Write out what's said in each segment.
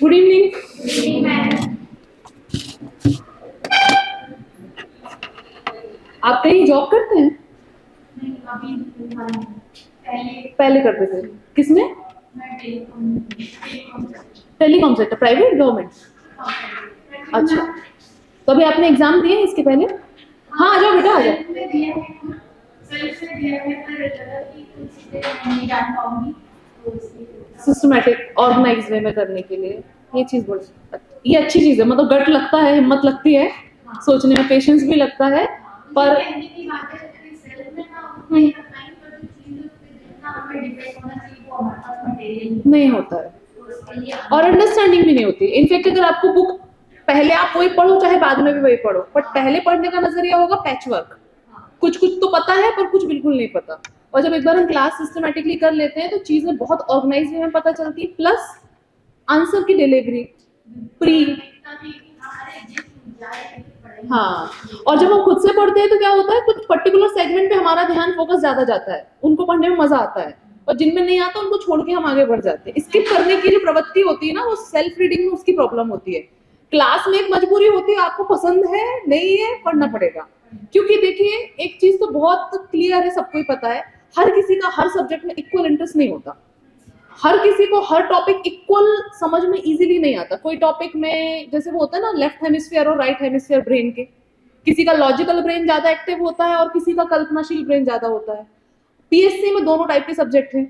Good evening. आप कहीं job करते हैं? नहीं, अभी पहले करते थे। किसमें? Telecom sector, private government? अच्छा, तो अभी आपने एग्जाम दिए इसके पहले? हाँ, आ जाओ बेटा, आ जाओ। सिस्टमैटिक ऑर्गेनाइज वे में करने के लिए ये चीज ये अच्छी चीज है। मतलब गट लगता है, हिम्मत लगती है, सोचने में पेशेंस भी लगता है, पर नहीं होता है और अंडरस्टैंडिंग भी नहीं होती। इनफैक्ट अगर आपको बुक पहले आप वही पढ़ो चाहे बाद में भी वही पढ़ो, बट पहले पढ़ने का नजरिया होगा पैच वर्क, कुछ कुछ तो पता है पर कुछ बिल्कुल नहीं पता। और जब एक बार हम क्लास सिस्टमेटिकली कर लेते हैं तो चीजें बहुत ऑर्गेनाइज में पता चलती है, प्लस आंसर की डिलीवरी प्री। हाँ, और जब हम खुद से पढ़ते हैं तो क्या होता है, कुछ पर्टिकुलर सेगमेंट पे हमारा ध्यान फोकस ज्यादा जाता है, उनको पढ़ने में मजा आता है, और जिनमें नहीं आता उनको छोड़ के हम आगे बढ़ जाते हैं। स्किप करने की जो प्रवृत्ति होती है ना, वो सेल्फ रीडिंग में उसकी प्रॉब्लम होती है। क्लास में एक मजबूरी होती है, आपको पसंद है नहीं है पढ़ना पड़ेगा, क्योंकि देखिए एक चीज तो बहुत क्लियर है, सबको ही पता है, हर किसी का हर सब्जेक्ट में इक्वल इंटरेस्ट नहीं होता। हर किसी को हर टॉपिक इक्वल समझ में इजीली नहीं आता। कोई टॉपिक में जैसे वो होता है ना, लेफ्ट हेमिस्फीयर और राइट हेमिस्फीयर ब्रेन के, किसी का लॉजिकल ब्रेन ज्यादा एक्टिव होता है और किसी का कल्पनाशील ब्रेन ज्यादा होता है। पीएससी में दोनों टाइप के सब्जेक्ट हैं,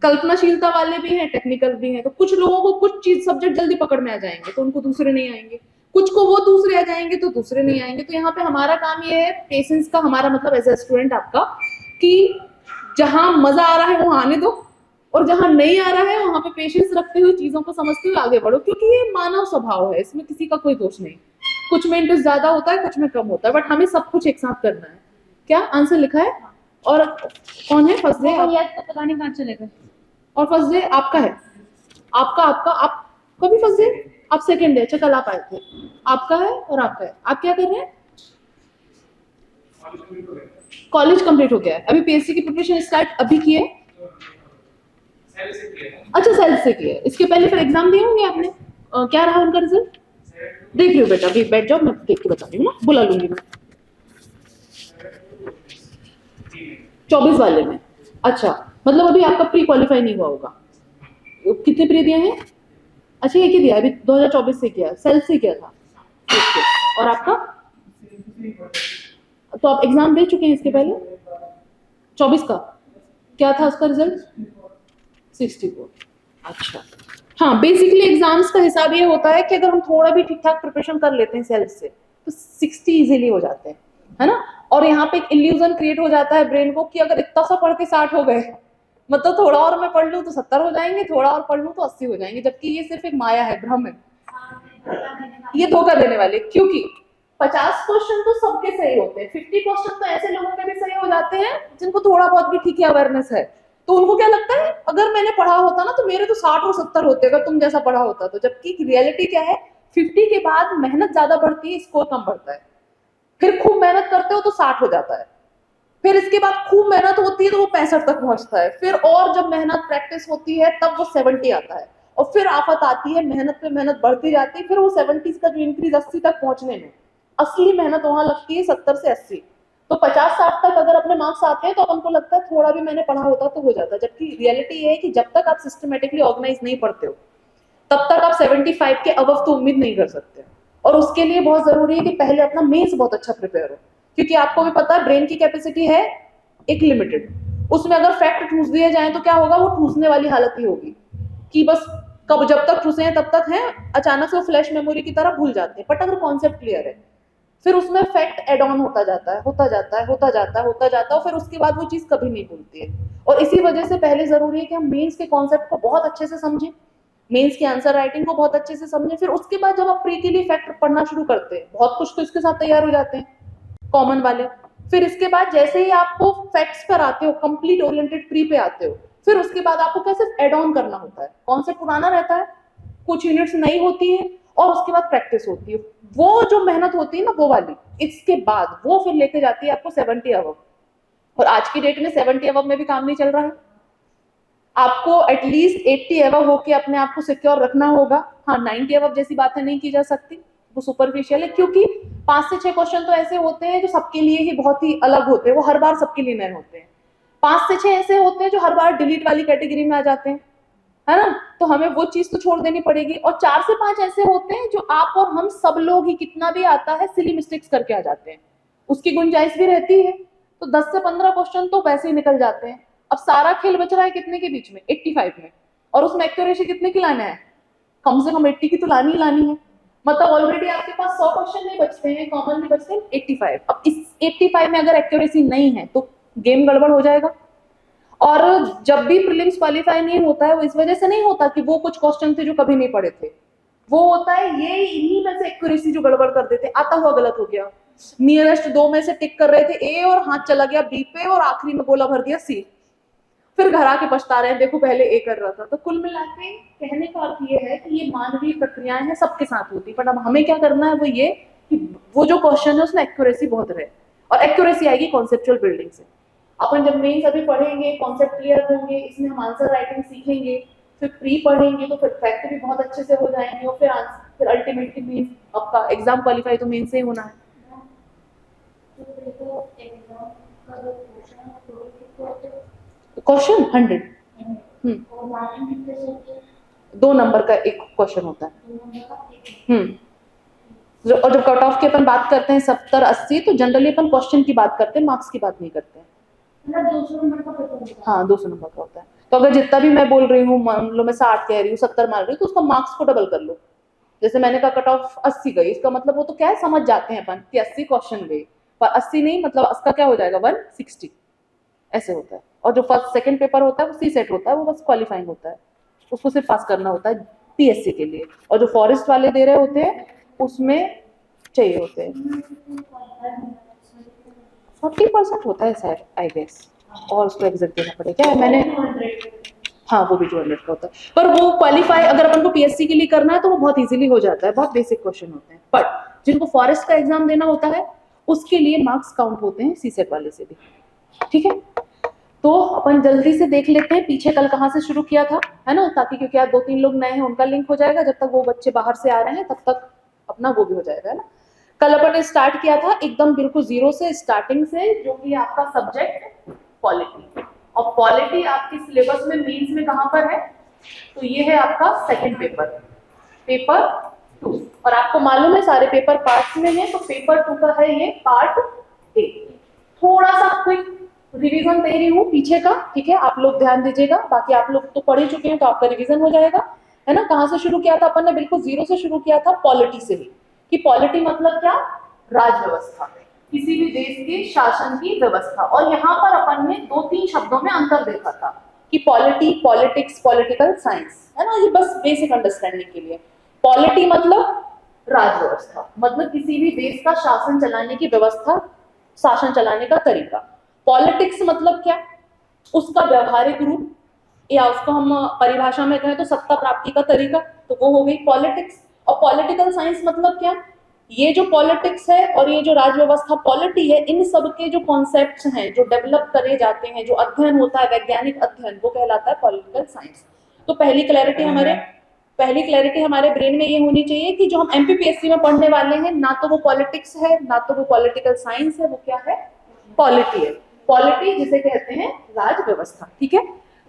कल्पनाशीलता वाले भी हैं, टेक्निकल भी हैं। तो कुछ लोगों को कुछ चीज सब्जेक्ट जल्दी पकड़ में आ जाएंगे तो उनको दूसरे नहीं आएंगे, कुछ को वो दूसरे आ जाएंगे तो दूसरे नहीं आएंगे। तो यहाँ पे हमारा काम ये है, पेशेंस का हमारा मतलब एज ए स्टूडेंट आपका, कि जहां मजा आ रहा है वहां आने दो, और जहां नहीं आ रहा है वहां पे पेशेंस रखते हुए चीजों को समझते हुए आगे बढ़ो, क्योंकि ये मानव स्वभाव है, इसमें किसी का कोई दोष नहीं। कुछ में इंटरेस्ट ज्यादा होता है, कुछ में कम होता है, बट हमें सब कुछ एक साथ करना है। क्या आंसर लिखा है? और कौन है फर्स्ट डे? पता नहीं कहाँ चले गए। और फर्स्ट डे आपका है? आपका आपका भी फर्स्ट डे? आप सेकंड डे? अच्छा, कल आप आए थे। आपका है और आपका है। आप क्या कर रहे हैं? कॉलेज कंप्लीट हो गया है, अभी पीएससी की प्रिपरेशन स्टार्ट अभी की है? अच्छा, सेल्फ से किया है। इसके पहले फिर एग्जाम दिए होंगे आपने। क्या रहा उनका रिजल्ट? देख रही हूँ बेटा, अभी बैठ जाओ, मैं देख के बता रही हूँ ना, बुला लूंगी मैं। 24 वाले में? अच्छा, मतलब अभी आपका प्री क्वालिफाई नहीं हुआ होगा। कितने प्री दिए हैं? अच्छा, एक ही दिया अभी, 2024 से किया, सेल्फ से किया था। और आपका? तो आप एग्जाम दे चुके हैं इसके पहले? 24 का क्या था उसका रिजल्ट? 64। अच्छा, हाँ, बेसिकली एग्जाम्स का हिसाब ये होता है कि अगर हम थोड़ा भी ठीक ठाक प्रिपरेशन कर लेते हैं सेल्फ से तो 60 इजीली हो जाते हैं, है ना। और यहाँ पे एक इल्यूजन क्रिएट हो जाता है ब्रेन को कि अगर इतना सा पढ़ के 60 हो गए, मतलब थोड़ा और मैं पढ़ लूँ तो 70 हो जाएंगे, थोड़ा और पढ़ लूँ तो 80 हो जाएंगे, जबकि ये सिर्फ एक माया है, भ्रम है, ये धोखा देने वाले। क्योंकि 50 क्वेश्चन तो सबके सही होते हैं, 50 क्वेश्चन तो ऐसे लोगों के भी सही हो जाते हैं जिनको थोड़ा बहुत भी ठीक है अवेयरनेस है, तो उनको क्या लगता है अगर मैंने पढ़ा होता ना तो मेरे तो 60 और 70 होते अगर तुम जैसा पढ़ा होता तो। जबकि रियलिटी क्या है, 50 के बाद मेहनत ज्यादा बढ़ती है, स्कोर कम बढ़ता है। फिर खूब मेहनत करते हो तो 60 हो जाता है, फिर इसके बाद खूब मेहनत होती है तो वो 65 तक पहुंचता है, फिर और जब मेहनत प्रैक्टिस होती है तब वो 70 आता है, और फिर आफत आती है, मेहनत पे मेहनत बढ़ती जाती है, फिर वो 70 का जो इंक्रीज 80 तक पहुंचने में असली मेहनत वहां लगती है 70 से 80। तो 50-60 तक अगर अपने मार्क्स आते हैं तो हमको लगता है थोड़ा भी मैंने पढ़ा होता तो हो जाता, जबकि रियलिटी ये है कि जब तक आप सिस्टमेटिकली ऑर्गेनाइज नहीं पढ़ते हो तब तक आप 75 के अबव तो उम्मीद नहीं कर सकते। और उसके लिए बहुत जरूरी है कि पहले अपना मेंस बहुत अच्छा प्रिपेयर हो, क्योंकि आपको भी पता है ब्रेन की कैपेसिटी है एक लिमिटेड, उसमें अगर फैक्ट ठूस दिए जाए तो क्या होगा, वो ठूसने वाली हालत ही होगी कि बस कब जब तक ठूसे हैं तब तक हैं, अचानक से वो फ्लैश मेमोरी की तरह भूल जाते हैं। बट अगर कॉन्सेप्ट क्लियर है फिर उसमें फैक्ट एड ऑन होता जाता है, होता जाता है, होता जाता है, होता जाता है, और फिर उसके बाद वो चीज कभी नहीं भूलती है। और इसी वजह से पहले जरूरी है कि हम मेंस के कॉन्सेप्ट को बहुत अच्छे से समझें, मेंस की आंसर राइटिंग को बहुत अच्छे से समझें, फिर उसके बाद जब आप प्री के लिए फैक्ट पढ़ना शुरू करते हैं, बहुत कुछ तो इसके साथ तैयार हो जाते हैं कॉमन वाले, फिर इसके बाद जैसे ही आपको फैक्ट्स पर आते हो, कंप्लीट ओरिएंटेड प्री पे आते हो, फिर उसके बाद आपको क्या सिर्फ एड ऑन करना होता है, कॉन्सेप्ट पुराना रहता है, कुछ यूनिट्स नई होती है, और उसके बाद प्रैक्टिस होती है। वो जो मेहनत होती है ना वो वाली, इसके बाद वो फिर लेके जाती है आपको 70 अबव। और आज की डेट में 70 अबव में भी काम नहीं चल रहा है, आपको एटलीस्ट 80 एवब होके अपने आप को सिक्योर रखना होगा। हाँ 90 एवब जैसी बातें नहीं की जा सकती, वो सुपरफिशियल है, क्योंकि 5 से 6 क्वेश्चन तो ऐसे होते हैं जो सबके लिए ही बहुत ही अलग होते हैं, वो हर बार सबके लिए नए होते हैं। 5 से 6 ऐसे होते हैं जो हर बार डिलीट वाली कैटेगरी में आ जाते हैं, है ना, तो हमें वो चीज तो छोड़ देनी पड़ेगी। और 4 से 5 ऐसे होते हैं जो आप और हम सब लोग ही कितना भी आता है सिली मिस्टेक्स करके आ जाते हैं, उसकी गुंजाइश भी रहती है। तो 10 से 15 क्वेश्चन तो वैसे ही निकल जाते हैं। अब सारा खेल बच रहा है कितने के बीच में, 85 में, और उसमें एक्यूरेसी कितने की लाना है, कम से कम 80 की तो लानी ही लानी है। मतलब ऑलरेडी आपके पास 100 क्वेश्चन नहीं बचते हैं, कॉमन नहीं बचते हैं, 85। अब इस 85 में अगर एक्यूरेसी नहीं है तो गेम गड़बड़ हो जाएगा। और जब भी प्रीलिम्स क्वालिफाई नहीं होता है वो इस वजह से नहीं होता कि वो कुछ क्वेश्चन थे जो कभी नहीं पढ़े थे, वो होता है ये इन्हीं में से एक्यूरेसी जो गड़बड़ कर देते, आता हुआ गलत हो गया, नियरेस्ट 2 में से टिक कर रहे थे ए और हाथ चला गया बी पे और आखिरी में गोला भर दिया सी, फिर घर आके पछता रहे हैं देखो पहले ए कर रहा था। तो कुल मिला के कहने का अर्थ ये है कि ये मानवीय प्रक्रियाएं हैं, सबके साथ होती, पर अब हमें क्या करना है वो ये कि वो जो क्वेश्चन है उसमें एक्यूरेसी बहुत रहे, और एक्यूरेसी आएगी कॉन्सेप्चुअल बिल्डिंग से। अपन जब मेंस अभी पढ़ेंगे, कॉन्सेप्ट क्लियर होंगे, इसमें हम आंसर राइटिंग सीखेंगे, फिर प्री पढ़ेंगे तो फिर फैक्ट भी बहुत अच्छे से हो जाएंगे, और फिर अल्टीमेटली मेंस आपका एग्जाम क्वालिफाई तो मेंस से ही होना है। क्वेश्चन 100 2 नंबर का एक क्वेश्चन होता है। और जब कट ऑफ की अपन बात करते हैं 70-80 तो जनरली अपन क्वेश्चन की बात करते हैं, मार्क्स की बात नहीं करते हैं। 200 नंबर का पेपर होता है। हाँ 200 नंबर का होता है। तो अगर जितना भी मैं बोल रही हूँ, मान लो मैं 60 कह रही हूँ, 70 मान रही हूँ, तो उसका मार्क्स को डबल कर लो। जैसे मैंने कहा कट ऑफ 80 गई, इसका मतलब वो तो क्या है समझ जाते हैं अपन कि 80 क्वेश्चन गए, पर 80 नहीं, मतलब उसका क्या हो जाएगा 160 ऐसे होता है। और जो फर्स्ट सेकंड पेपर होता है वो सी सेट होता है, वो बस क्वालिफाइंग होता है, उसको सिर्फ पास करना होता है पीएससी के लिए। और जो फॉरेस्ट वाले दे रहे होते हैं उसमें चाहिए होते हैं 40% होता है शायद आई गेस, और उसको एग्जैक्ट देना पड़ेगा क्या मैंने, हाँ वो भी 200 का होता है। पर वो क्वालिफाई अगर अपन को पीएससी के लिए करना है तो वो बहुत इजीली हो जाता है, बहुत बेसिक क्वेश्चन होते हैं। बट जिनको फॉरेस्ट का एग्जाम देना होता है उसके लिए मार्क्स काउंट होते हैं सीसेट वाले से भी, ठीक है। तो अपन जल्दी से देख लेते हैं पीछे कल कहाँ से शुरू किया था, है ना, ताकि क्योंकि आज 2-3 लोग नए हैं उनका लिंक हो जाएगा, जब तक वो बच्चे बाहर से आ रहे हैं तब तक अपना वो भी हो जाएगा, है ना। कल अपन ने स्टार्ट किया था एकदम बिल्कुल जीरो से, स्टार्टिंग से, जो कि आपका सब्जेक्ट पॉलिटी। और पॉलिटी आपके सिलेबस में मेंस में कहाँ पर है, तो ये है आपका सेकंड पेपर, पेपर 2। और आपको मालूम है सारे पेपर पार्ट्स में है, तो पेपर 2 का है ये पार्ट ए। थोड़ा सा क्विक रिवीजन दे रही हूँ पीछे का, ठीक है, आप लोग ध्यान दीजिएगा, बाकी आप लोग तो पढ़ ही चुके हैं तो आपका रिवीजन हो जाएगा, है ना। कहाँ से शुरू किया था अपन ने, बिल्कुल जीरो से शुरू किया था, पॉलिटी से ही, कि पॉलिटी मतलब क्या, राज व्यवस्था, किसी भी देश के शासन की व्यवस्था। और यहाँ पर अपन ने 2-3 शब्दों में अंतर देखा था कि पॉलिटी, पॉलिटिक्स, पॉलिटिकल साइंस, है ना, ये बस बेसिक अंडरस्टैंडिंग के लिए। पॉलिटी मतलब राज व्यवस्था, मतलब किसी भी देश का शासन चलाने की व्यवस्था, शासन चलाने का तरीका। पॉलिटिक्स मतलब क्या, उसका व्यवहारिक रूप, या उसको हम परिभाषा में कहें तो सत्ता प्राप्ति का तरीका, तो वो हो गई पॉलिटिक्स। और पॉलिटिकल साइंस मतलब क्या, ये जो पॉलिटिक्स है और ये जो राज व्यवस्था पॉलिटी है, इन सब के जो कॉन्सेप्ट्स हैं, जो डेवलप करे जाते हैं, जो अध्ययन होता है, वैज्ञानिक अध्ययन, वो कहलाता है पॉलिटिकल साइंस। तो पहली क्लैरिटी हमारे ब्रेन में ये होनी चाहिए कि जो हम एमपीपीएससी में पढ़ने वाले हैं, ना तो वो पॉलिटिक्स है ना तो वो पॉलिटिकल साइंस है, वो क्या है, पॉलिटी है। पॉलिटी जिसे कहते हैं राज व्यवस्था, ठीक है।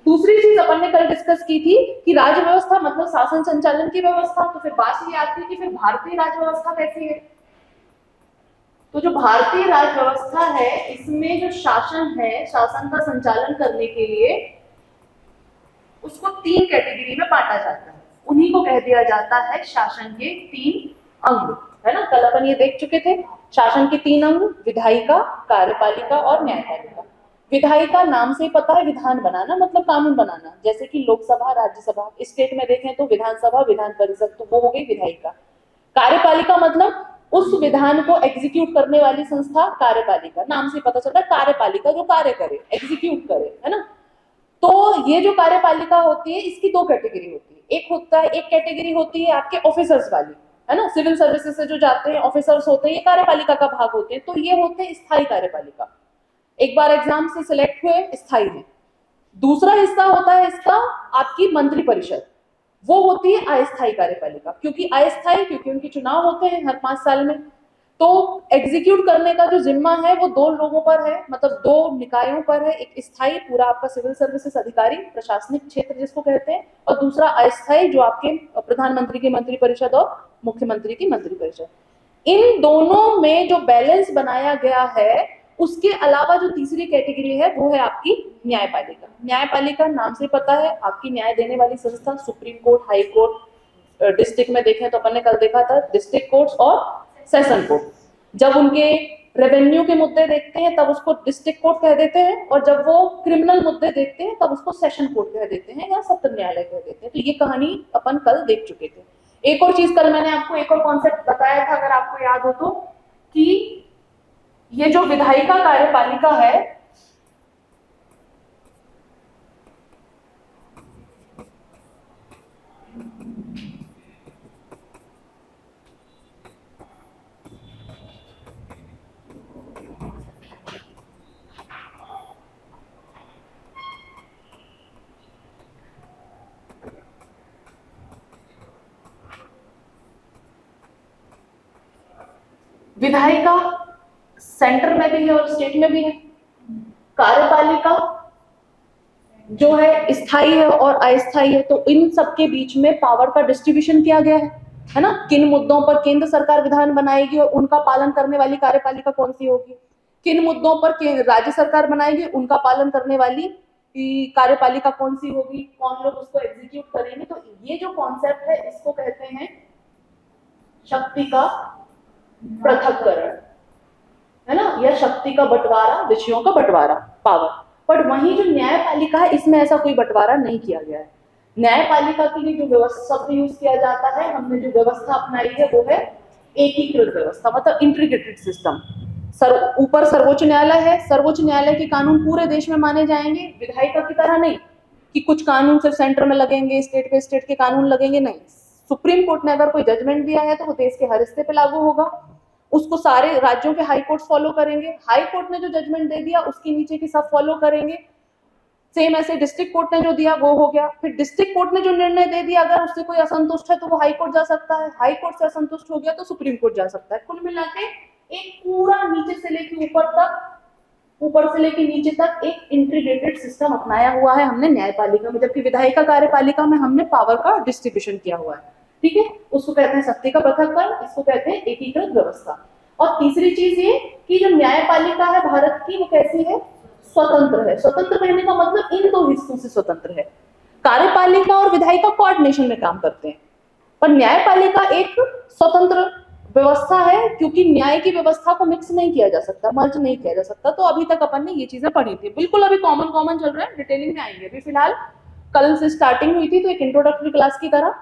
दूसरी चीज अपन ने कल डिस्कस की थी कि राज व्यवस्था मतलब शासन संचालन की व्यवस्था, तो फिर बात ये आती है कि फिर भारतीय राज व्यवस्था कैसी है। तो जो भारतीय राज व्यवस्था है, इसमें जो शासन है, शासन का संचालन करने के लिए उसको 3 कैटेगरी में बांटा जाता है, उन्हीं को कह दिया जाता है शासन के 3 अंग, है ना। कल अपन ये देख चुके थे, शासन के 3 अंग, विधायिका, कार्यपालिका और न्यायपालिका। विधायिका नाम से ही पता है, विधान बनाना मतलब कानून बनाना, जैसे कि लोकसभा, राज्यसभा, स्टेट में देखें तो विधानसभा, विधान परिषद, तो वो हो गई विधायिका। कार्यपालिका मतलब उस विधान को एग्जीक्यूट करने वाली संस्था, कार्यपालिका, नाम से पता चलता है कार्यपालिका जो कार्य करे, एग्जीक्यूट करे, है ना। तो ये जो कार्यपालिका होती है, इसकी 2 कैटेगरी होती है। एक कैटेगरी होती है आपके ऑफिसर्स वाली, है ना, सिविल सर्विसेज से जो जाते हैं ऑफिसर्स होते हैं, ये कार्यपालिका का भाग होते हैं, तो ये होते हैं स्थायी कार्यपालिका, एक बार एग्जाम से सिलेक्ट हुए, स्थायी है। दूसरा हिस्सा होता है इसका आपकी मंत्री परिषद, वो होती है अस्थायी कार्यपालिका। क्योंकि अस्थायी, क्योंकि उनके चुनाव होते हैं हर 5 साल में, तो एग्जीक्यूट करने का जो जिम्मा है वो 2 लोगों पर है, मतलब 2 निकायों पर है। एक स्थायी, पूरा आपका सिविल सर्विसेज अधिकारी, प्रशासनिक क्षेत्र जिसको कहते हैं, और दूसरा अस्थायी जो आपके प्रधानमंत्री की मंत्री परिषद और मुख्यमंत्री की मंत्री परिषद। इन दोनों में जो बैलेंस बनाया गया है, उसके अलावा जो तीसरी कैटेगरी है वो है आपकी न्यायपालिका। न्यायपालिका नाम से पता है, आपकी न्याय देने वाली संस्था, supreme court, high court, district में देखें तो अपन ने कल देखा था डिस्ट्रिक्ट कोर्ट्स और सेशन कोर्ट। जब उनके रेवेन्यू के मुद्दे देखते हैं तब उसको डिस्ट्रिक्ट कोर्ट कह देते हैं, और जब वो क्रिमिनल मुद्दे देखते हैं तब उसको सेशन कोर्ट कह देते हैं या सत्र न्यायालय कह देते हैं। तो ये कहानी अपन कल देख चुके थे। एक और चीज कल मैंने आपको एक और कॉन्सेप्ट बताया था, अगर आपको याद हो तो, कि ये जो विधायिका कार्यपालिका है, विधायिका सेंटर में भी है और स्टेट में भी है। कार्यपालिका जो है स्थायी है और अस्थायी है। तो इन सबके बीच में पावर का डिस्ट्रीब्यूशन किया गया है ना। किन मुद्दों पर केंद्र सरकार विधान बनाएगी और उनका पालन करने वाली कार्यपालिका कौन सी होगी, किन मुद्दों पर राज्य सरकार बनाएगी, उनका पालन करने वाली कार्यपालिका कौन सी होगी, कौन लोग उसको एग्जीक्यूट करेंगे। तो ये जो कॉन्सेप्ट है इसको कहते हैं शक्ति का पृथक्करण, है ना, या शक्ति का बंटवारा, विषयों का बंटवारा, पावर। पर वहीं जो न्यायपालिका है इसमें ऐसा कोई बंटवारा नहीं किया गया है। न्यायपालिका के लिए जो व्यवस्था शब्द यूज किया जाता है, हमने जो व्यवस्था अपनाई है वो है एकीकृत व्यवस्था, मतलब इंटीग्रेटेड सिस्टम। ऊपर सर्वोच्च न्यायालय है, सर्वोच्च न्यायालय के कानून पूरे देश में माने जाएंगे, विधायिका की तरह नहीं कि कुछ कानून सिर्फ सेंटर में लगेंगे, स्टेट पे स्टेट के कानून लगेंगे, नहीं। सुप्रीम कोर्ट ने अगर कोई जजमेंट दिया है तो वो देश के हर हिस्से पे लागू होगा, उसको सारे राज्यों के हाई कोर्ट फॉलो करेंगे। हाई कोर्ट ने जो जजमेंट दे दिया उसके नीचे के सब फॉलो करेंगे। सेम ऐसे डिस्ट्रिक्ट कोर्ट ने जो दिया वो हो गया। फिर डिस्ट्रिक्ट कोर्ट ने जो निर्णय दे दिया, अगर उससे कोई असंतुष्ट है तो वो हाई कोर्ट जा सकता है, हाई कोर्ट से असंतुष्ट हो गया तो सुप्रीम कोर्ट जा सकता है। कुल मिला के एक पूरा नीचे से लेके ऊपर तक, ऊपर से लेके नीचे तक एक इंटीग्रेटेड सिस्टम अपनाया हुआ है हमने न्यायपालिका में, जबकि विधायिका कार्यपालिका में हमने पावर का डिस्ट्रीब्यूशन किया हुआ है। ठीक है, उसको कहते हैं शक्ति का पृथक्करण, इसको कहते हैं एकीकृत व्यवस्था। और तीसरी चीज ये कि जो न्यायपालिका है भारत की वो कैसी है, स्वतंत्र है। स्वतंत्र कहने का मतलब इन 2 हिस्सों से स्वतंत्र है। कार्यपालिका और विधायिका कोऑर्डिनेशन में काम करते हैं, पर न्यायपालिका एक स्वतंत्र व्यवस्था है, क्योंकि न्याय की व्यवस्था को मिक्स नहीं किया जा सकता, मर्ज नहीं किया जा सकता। तो अभी तक अपन ने ये चीजें पढ़ी थी, बिल्कुल अभी कॉमन चल रहा है, डिटेलिंग में आएंगे। अभी फिलहाल कल से स्टार्टिंग हुई थी तो एक इंट्रोडक्टरी क्लास की तरह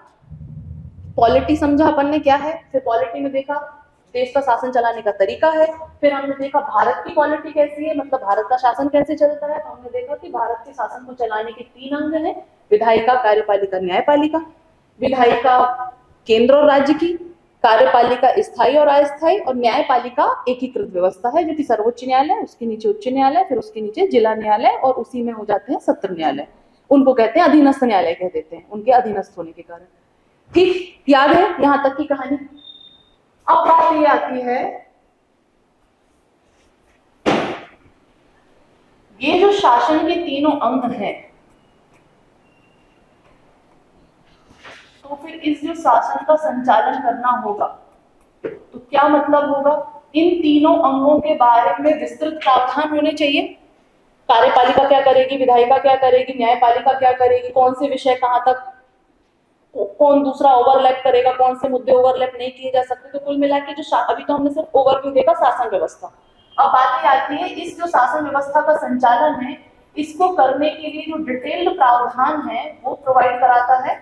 पॉलिटी समझा अपन ने क्या है, फिर पॉलिटी में देखा देश का शासन चलाने का तरीका है, फिर हमने देखा भारत की पॉलिटी कैसी है, मतलब भारत का शासन कैसे चलता है। तो हमने देखा कि भारत के शासन को चलाने के 3 अंग हैं, विधायिका, कार्यपालिका, न्यायपालिका। विधायिका केंद्र और राज्य की, कार्यपालिका स्थायी और अस्थायी, और न्यायपालिका एकीकृत व्यवस्था है जो कि सर्वोच्च न्यायालय, उसके नीचे उच्च न्यायालय, फिर उसके नीचे जिला न्यायालय, और उसी में हो जाते हैं सत्र न्यायालय। उनको कहते हैं अधीनस्थ न्यायालय कह देते हैं, उनके अधीनस्थ होने के कारण। ठीक, याद है यहां तक की कहानी। अब बात ये आती है, ये जो शासन के तीनों अंग हैं, तो फिर इस जो शासन का संचालन करना होगा तो क्या मतलब होगा, इन तीनों अंगों के बारे में विस्तृत प्रावधान होने चाहिए। कार्यपालिका क्या करेगी, विधायिका क्या करेगी, न्यायपालिका क्या करेगी, कौन से विषय कहां तक, कौन दूसरा ओवरलैप करेगा, कौन से मुद्दे ओवरलैप नहीं किए जा सकते। तो कुल मिला के जो अभी तो हमने सिर्फ ओवरव्यू देखा शासन व्यवस्था। अब बात आती है इस जो शासन व्यवस्था का संचालन है, इसको करने के लिए जो डिटेल्ड प्रावधान है वो प्रोवाइड कराता है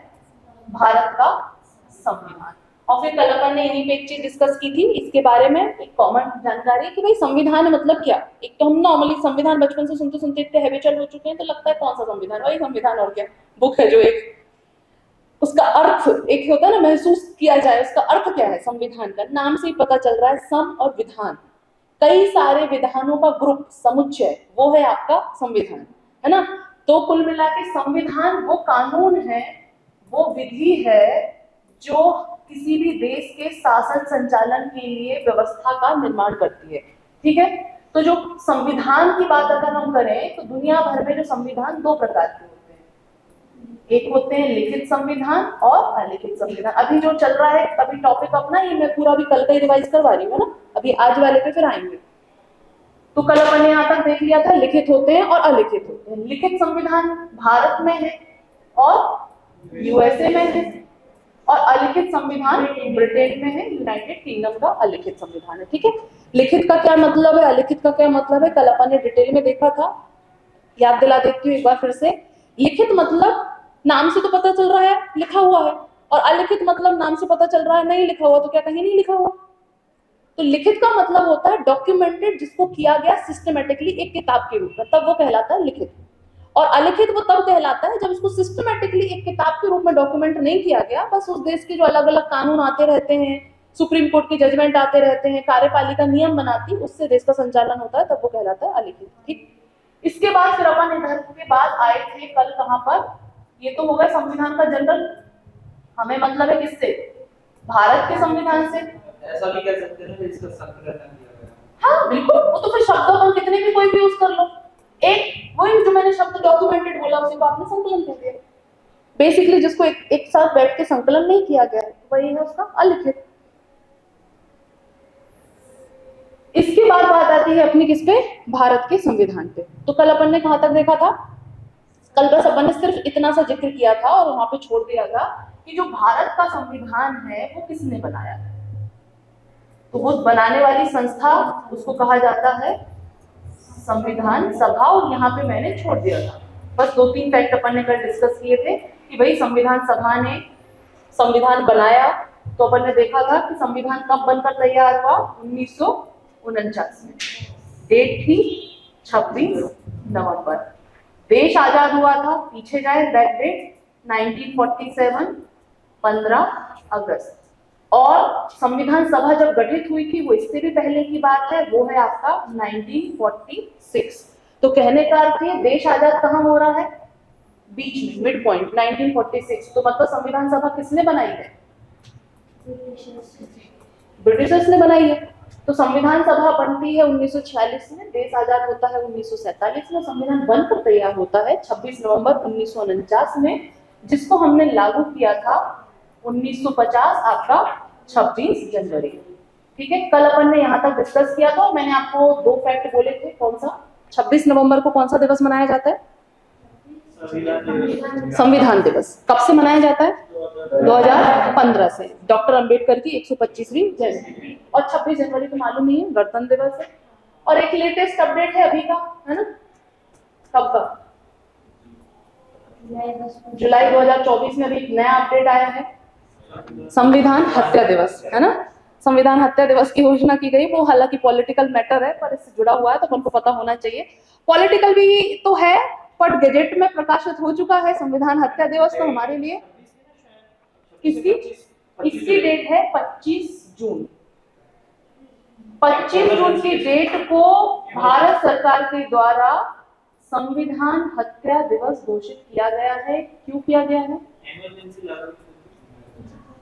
भारत का संविधान। और फिर कल अपन ने यहीं पे एक चीज डिस्कस की थी इसके बारे में, एक कॉमन जानकारी कि भाई संविधान मतलब क्या। एक तो हम नॉर्मली संविधान बचपन से सुनते सुनते इतने हैबिचुअल हो चुके हैं, तो लगता है कौन सा संविधान, वही संविधान और क्या, बुक है जो एक, उसका अर्थ एक होता है ना, महसूस किया जाए उसका अर्थ क्या है। संविधान का नाम से ही पता चल रहा है, सम और विधान, कई सारे विधानों का ग्रुप, समुच्चय, वो है आपका संविधान, है ना। तो कुल मिला के संविधान वो कानून है, वो विधि है जो किसी भी देश के शासन संचालन के लिए व्यवस्था का निर्माण करती है। ठीक है, तो जो संविधान की बात अगर हम करें तो दुनिया भर में जो संविधान दो प्रकार के होते हैं, एक होते हैं लिखित संविधान और अलिखित संविधान। अभी जो चल रहा है अभी टॉपिक अपना ये मैं पूरा अभी कल का ही रिवाइज करवा रही हूँ ना, अभी आज वाले पे फिर आएंगे। तो कल अपन ने यहाँ तक देख लिया था लिखित होते हैं और अलिखित होते हैं। लिखित संविधान भारत में है और यूएसए में है, और अलिखित संविधान ब्रिटेन में है, यूनाइटेड किंगडम का अलिखित संविधान है। ठीक है, लिखित का क्या मतलब है, अलिखित का क्या मतलब है, कल अपन ने डिटेल में देखा था, याद दिला देती हूँ एक बार फिर से। लिखित मतलब नाम से तो पता चल रहा है लिखा हुआ है, और अलिखित मतलब नाम से पता चल रहा है नहीं लिखा हुआ, तो क्या कहीं नहीं लिखा हुआ। तो लिखित का मतलब होता है डॉक्यूमेंटेड, जिसको किया गया सिस्टमेटिकली एक किताब के रूप में, तब वो कहलाता है लिखित। और अलिखित वो तब कहलाता है जब इसको सिस्टमेटिकली एक किताब के रूप में डॉक्यूमेंट नहीं किया गया, बस उस देश के जो अलग अलग कानून आते रहते हैं, सुप्रीम कोर्ट के जजमेंट आते रहते हैं, कार्यपालिका नियम बनाती, उससे देश का संचालन होता है, तब वो कहलाता है अलिखित। ठीक, इसके बाद फिर अपन इधर के बाद आए थे कल कहां पर, ये तो होगा संविधान का जनरल, हमें मतलब है किससे, भारत के संविधान से। ऐसा भी कह सकते हैं इसका संकलन किया गया। हाँ बिल्कुल, वो तो फिर शब्द अपन कितने भी कोई भी यूज कर लो, एक वही जो मैंने शब्द डॉक्यूमेंटेड बोला उसी को आपने संकलन कह दिया। बेसिकली जिसको एक साथ बैठ के संकलन नहीं किया गया है वही है उसका अलिखित। इसके बाद बात आती है अपनी किस पे, भारत के संविधान पे। तो कल अपन ने कहां तक देखा था, कल बस अपन ने सिर्फ इतना सा जिक्र किया था और वहां पे छोड़ दिया था कि जो भारत का संविधान है वो किसने बनाया है। तो वो बनाने वाली संस्था उसको कहा जाता है संविधान सभा, और यहाँ पे मैंने छोड़ दिया था। बस 2-3 फैक्ट अपन ने कल डिस्कस किए थे कि भाई संविधान सभा ने संविधान बनाया। तो अपन ने देखा था कि संविधान कब बनकर तैयार हुआ, 1949 में। डेट थी 26 नवंबर। देश आजाद हुआ था, पीछे जाए बैक डेट 1947, 15 अगस्त। और संविधान सभा जब गठित हुई थी वो इससे भी पहले की बात है, वो है आपका 1946। तो कहने का अर्थ है देश आजाद कहाँ हो रहा है, बीच में, मिड पॉइंट 1946। तो मतलब संविधान सभा किसने बनाई है, ब्रिटिशर्स ने बनाई है। तो संविधान सभा बनती है 1946 में, देश आजाद होता है 1947 में, संविधान बनकर तैयार होता है 26 नवंबर 1949 में, जिसको हमने लागू किया था 1950 आपका 26 जनवरी। ठीक है, कल अपन ने यहाँ तक डिस्कस किया था। मैंने आपको 2 फैक्ट बोले थे, कौन सा, 26 नवंबर को कौन सा दिवस मनाया जाता है, संविधान दिवस। कब से मनाया जाता है, 2015 से, डॉक्टर अंबेडकर की 125वीं जयंती। और 26 जनवरी तो मालूम नहीं है, गणतंत्र दिवस है। और एक लेटेस्ट अपडेट है अभी का, है ना, कब का, जुलाई 2024 में अभी एक नया अपडेट आया है, संविधान हत्या दिवस, है ना। संविधान हत्या दिवस की घोषणा की गई, वो हालांकि पॉलिटिकल मैटर है पर इससे जुड़ा हुआ है तो हमको पता होना चाहिए। पॉलिटिकल भी तो है पर गजेट में प्रकाशित हो चुका है संविधान हत्या दिवस। तो हमारे लिए किसकी, इसकी डेट है 25 जून। 25 जून की डेट को भारत सरकार के द्वारा संविधान हत्या दिवस घोषित किया गया है। क्यों किया गया है,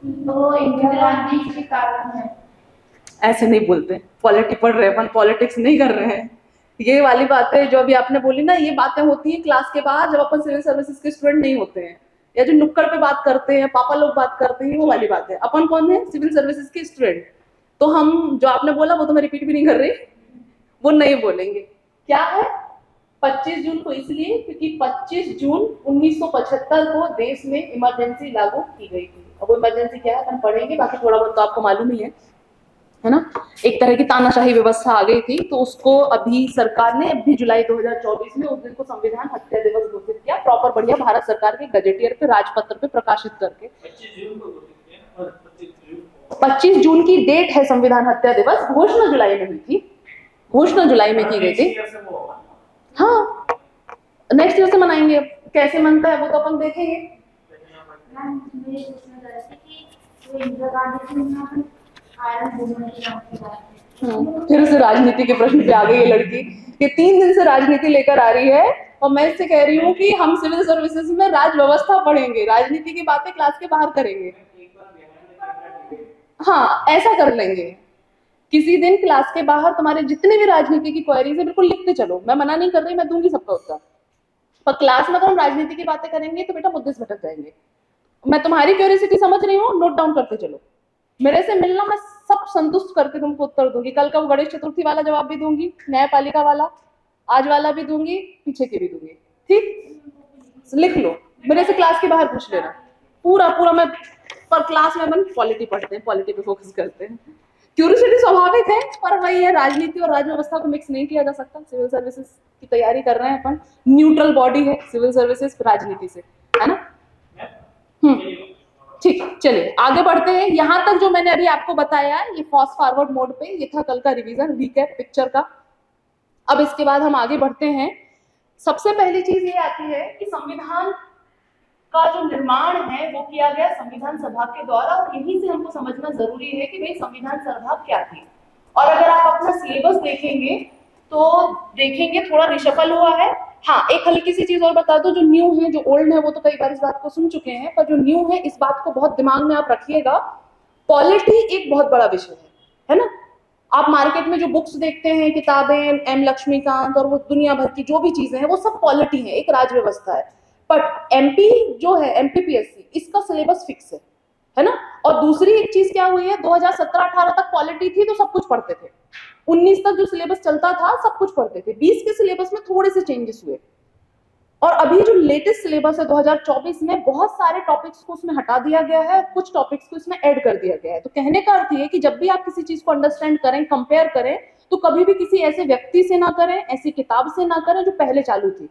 तो इंदिरा गांधी के कारण है। ऐसे नहीं बोलते, पॉलिटिक्स पढ़ रहे हैं, पॉलिटिक्स नहीं कर रहे हैं। ये वाली बातें जो अभी आपने बोली ना, ये बातें होती हैं क्लास के बाद जब अपन सिविल सर्विसेज के स्टूडेंट नहीं होते हैं, या जो नुक्कड़ पे बात करते हैं, पापा लोग बात करते हैं, वो वाली बात है। अपन कौन है, सिविल सर्विसेज के स्टूडेंट। तो हम जो आपने बोला वो तो मैं रिपीट भी नहीं कर रही, वो नहीं बोलेंगे। क्या है, 25 जून को इसलिए क्योंकि 25 जून 1975 को देश में इमरजेंसी लागू की गई थी। अब वो इमरजेंसी क्या है अपन पढ़ेंगे, बाकी थोड़ा बहुत तो आपको मालूम ही है ना। एक तरह की तानाशाही व्यवस्था आ गई थी, तो उसको अभी सरकार ने अभी जुलाई 2024 में उस दिन को संविधान हत्या दिवस घोषित किया, प्रॉपर बढ़िया भारत सरकार के गजेटियर पे, राजपत्र पे प्रकाशित करके। 25 जून की डेट है संविधान हत्या दिवस। घोषणा जुलाई में हुई थी, घोषणा जुलाई में की गई थी। हाँ, नेक्स्ट ईयर से मनाएंगे। अब कैसे मनता है वो तो अपन देखेंगे। फिर से राजनीति के प्रश्न पे आ गई ये लड़की। ये 3 दिन से राजनीति लेकर आ रही है और मैं इससे कह रही हूँ कि हम सिविल सर्विसेज में राज व्यवस्था पढ़ेंगे, राजनीति की बातें क्लास के बाहर करेंगे। हाँ, ऐसा कर लेंगे। किसी दिन क्लास के बाहर तुम्हारे जितने भी राजनीति की क्वेरीज है बिल्कुल लिखते चलो, मैं मना नहीं कर रही, मैं दूंगी सबका उत्तर। पर क्लास में अगर हम राजनीति की बातें करेंगे तो बेटा मुद्दे से भटक जाएंगे। मैं तुम्हारी क्यूरियोसिटी समझ रही हूँ, नोट डाउन करते चलो। मेरे से मिलना, मैं सब संतुष्ट करके तुमको उत्तर दूंगी। कल का वो गणेश चतुर्थी वाला जवाब भी दूंगी, न्यायपालिका वाला, आज वाला भी दूंगी, पीछे के भी दूंगी। ठीक, लिख लो, मेरे से क्लास के बाहर पूछ लेना पूरा पूरा। मैं पर क्लास में अपन पॉलिटी पढ़ते हैं, पॉलिटी पे फोकस करते हैं। क्यूरियोसिटी स्वाभाविक है, पर वही है, राजनीति और राज्य व्यवस्था को मिक्स नहीं किया जा सकता। सिविल सर्विसेज की तैयारी कर रहे हैं अपन, न्यूट्रल बॉडी है सिविल सर्विसेज राजनीति से, है ना। ठीक, चलिए आगे बढ़ते हैं। यहां तक जो मैंने अभी आपको बताया ये फास्ट फॉरवर्ड मोड पे, ये था कल का रिवीजन, रिकैप पिक्चर का। अब इसके बाद हम आगे बढ़ते हैं। सबसे पहली चीज ये आती है कि संविधान का जो निर्माण है वो किया गया संविधान सभा के द्वारा, और यहीं से हमको समझना जरूरी है कि भाई संविधान सभा क्या थी। और अगर आप अपना सिलेबस देखेंगे तो देखेंगे थोड़ा रिशफल हुआ है। हाँ, एक हल्की सी चीज और बता दो, जो न्यू है, जो ओल्ड है वो तो कई बार इस बात को सुन चुके हैं, पर जो न्यू है इस बात को बहुत दिमाग में आप रखिएगा। पॉलिटी एक बहुत बड़ा विषय है ना। आप मार्केट में जो बुक्स देखते हैं, किताबें, एम लक्ष्मीकांत और वो दुनिया भर की जो भी चीजें हैं वो सब पॉलिटी है, एक राज व्यवस्था है। बट एमपी जो है, एमपीपीएससी, इसका सिलेबस फिक्स है ना। और दूसरी एक चीज क्या हुई है, 2017-18 तक पॉलिटी थी तो सब कुछ पढ़ते थे, 19 तक जो सिलेबस चलता था सब कुछ पढ़ते थे, 20 के सिलेबस में थोड़े से चेंजेस हुए। और अभी जो लेटेस्ट सिलेबस है 2024 में, बहुत सारे टॉपिक्स को उसमें हटा दिया गया है, कुछ टॉपिक्स को इसमें ऐड कर दिया गया है। तो कहने का अर्थ ये कि जब भी आप किसी चीज को अंडरस्टैंड करें, कंपेयर करें, तो कभी भी किसी ऐसे व्यक्ति से ना करें, ऐसी किताब से ना करें जो पहले चालू थी।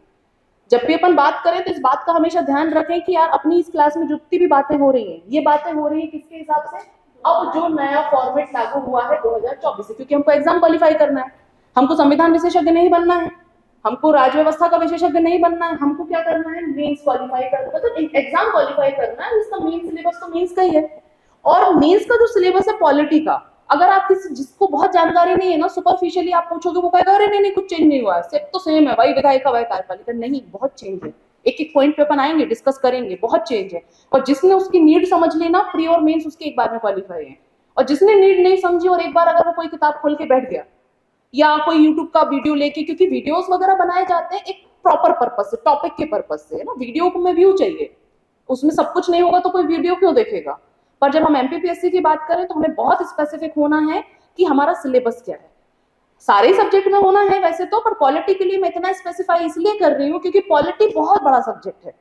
जब भी अपन बात करें तो इस बात का हमेशा ध्यान रखें कि यार अपनी इस क्लास में जितनी भी बातें हो रही हैं, ये बातें हो रही है किसके हिसाब से, अब जो नया फॉर्मेट लागू हुआ है 2024 से, क्योंकि हमको एग्जाम क्वालिफाई करना है, हमको संविधान विशेषज्ञ नहीं बनना है, हमको राज्य व्यवस्था का विशेषज्ञ नहीं बनना है, हमको क्या करना है, मेंस क्वालिफाई करना, मतलब एग्जाम क्वालिफाई करना है। इसका मेन सिलेबस तो मेंस का ही है। और मेंस का जो सिलेबस है पॉलिटी का, अगर आप किसी जिसको बहुत जानकारी नहीं है ना, सुपरफिशियली आप पूछोगे, वो कहेगा अरे नहीं कुछ चेंज नहीं हुआ है, सब तो सेम है भाई, विधायिका वह कार्यपालिका। नहीं, बहुत चेंज है। एक एक पॉइंट पे अपन आएंगे, डिस्कस करेंगे, बहुत चेंज है। और जिसने उसकी नीड समझ लेना, प्री और मेंस उसके एक बार में क्वालिफाई है। और जिसने नीड नहीं समझी और एक बार अगर वो कोई किताब खोल के बैठ गया या कोई यूट्यूब का वीडियो लेके, क्योंकि वीडियोस वगैरह बनाए जाते हैं एक प्रॉपर पर्पज से, टॉपिक के पर्पज से, है ना। वीडियो को में व्यू चाहिए, उसमें सब कुछ नहीं होगा तो कोई वीडियो क्यों देखेगा। पर जब हम एमपीपीएससी की बात करें तो हमें बहुत स्पेसिफिक होना है कि हमारा सिलेबस क्या है। सारे सब्जेक्ट में होना है वैसे तो, पर पॉलिटी के लिए मैं इतना स्पेसिफाई इसलिए कर रही हूँ क्योंकि पॉलिटी बहुत बड़ा सब्जेक्ट है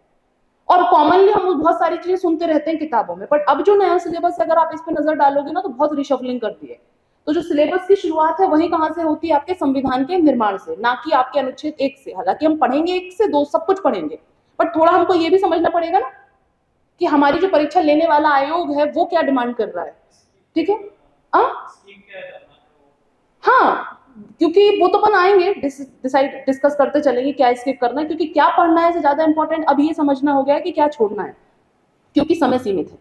और कॉमनली हम बहुत सारी चीजें सुनते रहते हैं किताबों में। बट अब जो नया सिलेबस है, अगर आप इस पर नजर डालोगे ना तो बहुत रिशफलिंग कर दी है। तो जो सिलेबस की शुरुआत है वही कहाँ से होती है, आपके संविधान के निर्माण से, ना कि आपके अनुच्छेद 1 से। हालांकि हम पढ़ेंगे 1 से 2 सब कुछ पढ़ेंगे, बट थोड़ा हमको ये भी समझना पड़ेगा ना कि हमारी जो परीक्षा लेने वाला आयोग है वो क्या डिमांड कर रहा है। ठीक है, हाँ, क्योंकि वो तो अपन आएंगे, डिस्कस करते चलेंगे क्या स्किप करना है, क्योंकि क्या पढ़ना है से ज्यादा इंपॉर्टेंट अब ये समझना हो गया है कि क्या छोड़ना है, क्योंकि समय सीमित है।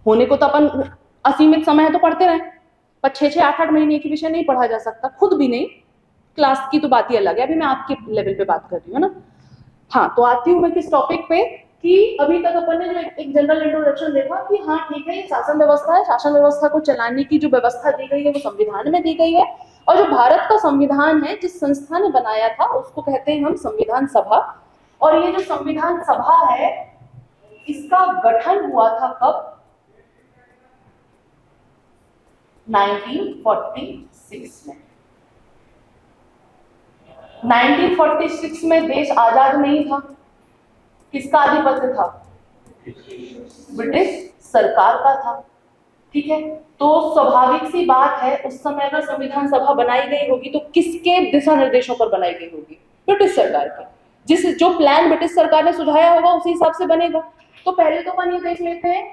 होने को तो अपन असीमित समय है तो पढ़ते रहें, पर 6-6, 8-8 महीने एक विषय नहीं पढ़ा जा सकता, खुद भी नहीं। क्लास की तो बात ही अलग है, अभी मैं आपके लेवल पे बात कर रही हूँ ना। हाँ, तो आती हूँ मैं किस टॉपिक पे कि अभी तक अपन ने जो एक जनरल इंट्रोडक्शन देखा कि हाँ ठीक है, ये शासन व्यवस्था है, शासन व्यवस्था को चलाने की जो व्यवस्था दी गई है वो संविधान में दी गई है। और जो भारत का संविधान है, जिस संस्था ने बनाया था उसको कहते हैं हम संविधान सभा। और ये जो संविधान सभा है इसका गठन हुआ था कब, 1946 में। 1946 में देश आजाद नहीं था, किसका आधिपत्य था, ब्रिटिश सरकार का था। ठीक है, तो स्वाभाविक सी बात है उस समय अगर संविधान सभा बनाई गई होगी तो किसके दिशा निर्देशों पर बनाई गई होगी, ब्रिटिश सरकार के। जो प्लान ब्रिटिश सरकार ने सुझाया होगा उसी हिसाब से बनेगा। तो पहले तो अपन ये देख लेते हैं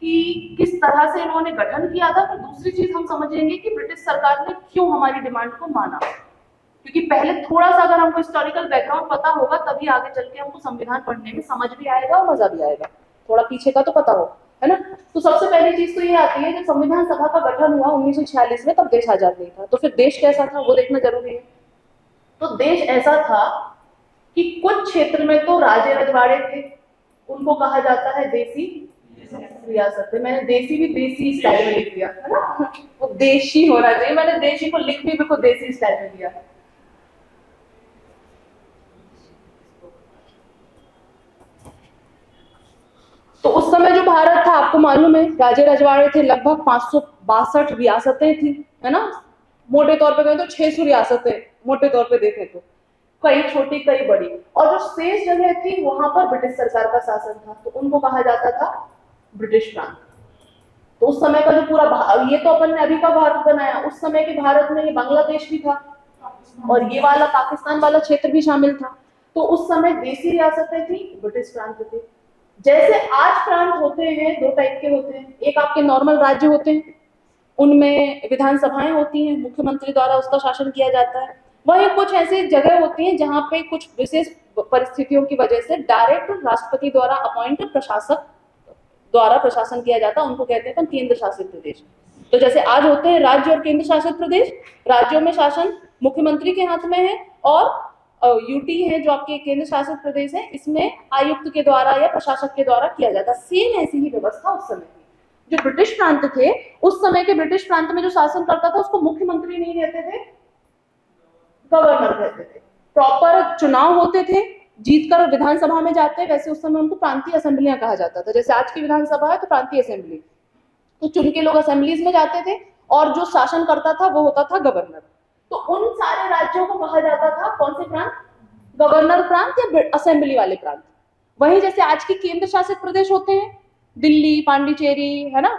कि किस तरह से इन्होंने गठन किया था, फिर दूसरी चीज हम समझेंगे कि ब्रिटिश सरकार ने क्यों हमारी डिमांड को माना। क्योंकि पहले थोड़ा सा अगर हमको हिस्टोरिकल बैकग्राउंड पता होगा तभी आगे चल के हमको संविधान पढ़ने में समझ भी आएगा और मजा भी आएगा। थोड़ा पीछे का तो पता हो, है ना। तो सबसे पहली चीज तो ये आती है, जब संविधान सभा का गठन हुआ 1946 में, तब देश आजाद नहीं था। तो फिर देश कैसा था वो देखना जरूरी है। तो देश ऐसा था कि कुछ क्षेत्र में तो राजे रजवाड़े थे, उनको कहा जाता है देसी रियासतें। मैंने देसी भी देसी स्टाइल में लिख दिया है ना, वो देशी होना चाहिए, मैंने देशी को लिख भी बिल्कुल देसी स्टाइल में दिया। तो उस समय जो भारत था, आपको मालूम है, राजे रजवाड़े थे, लगभग 562 रियासतें थी, है ना। मोटे तौर पे कहें तो 600 रियासतें, मोटे तौर पे देखें तो, कई छोटी कई बड़ी। और जो शेष जगह थी वहां पर ब्रिटिश सरकार का शासन था, तो उनको कहा जाता था ब्रिटिश प्रांत। तो उस समय का जो पूरा ये तो अपन ने अभी का भारत बनाया, उस समय के भारत में ये बांग्लादेश भी था और ये वाला पाकिस्तान वाला क्षेत्र भी शामिल था। तो उस समय देसी रियासतें थी, ब्रिटिश प्रांत थे। जैसे आज प्रांत होते हैं, दो टाइप के होते हैं, एक आपके नॉर्मल राज्य होते हैं, उनमें विधानसभाएं होती हैं, मुख्यमंत्री द्वारा उसका शासन किया जाता है। वहीं कुछ ऐसी जगह होती हैं जहां पे कुछ विशेष परिस्थितियों की वजह से डायरेक्ट राष्ट्रपति द्वारा अपॉइंटेड प्रशासक द्वारा प्रशासन किया जाता है, उनको कहते हैं केंद्र शासित प्रदेश। तो जैसे आज होते हैं राज्य और केंद्र शासित प्रदेश, राज्यों में शासन मुख्यमंत्री के हाथ में है, और यूटी है जो आपके केंद्र शासित प्रदेश है, इसमें आयुक्त के द्वारा या प्रशासक के द्वारा किया जाता है। सेम ऐसी ही व्यवस्था उस समय थी। जो ब्रिटिश प्रांत थे, उस समय के ब्रिटिश प्रांत में जो शासन करता था उसको मुख्यमंत्री नहीं कहते थे, गवर्नर कहते थे। प्रॉपर चुनाव होते थे, जीतकर विधानसभा में जाते, वैसे उस समय उनको प्रांतीय असेंबलियां कहा जाता था। जैसे आज की विधानसभा है तो प्रांतीय असेंबली, तो चुन के लोग असेंबलीज में जाते थे, और जो शासन करता था वो होता था गवर्नर। तो उन सारे राज्यों को कहा जाता था कौन से प्रांत, गवर्नर प्रांत या असेंबली वाले प्रांत। वहीं जैसे आज के केंद्र शासित प्रदेश होते हैं, दिल्ली, पांडिचेरी, है ना,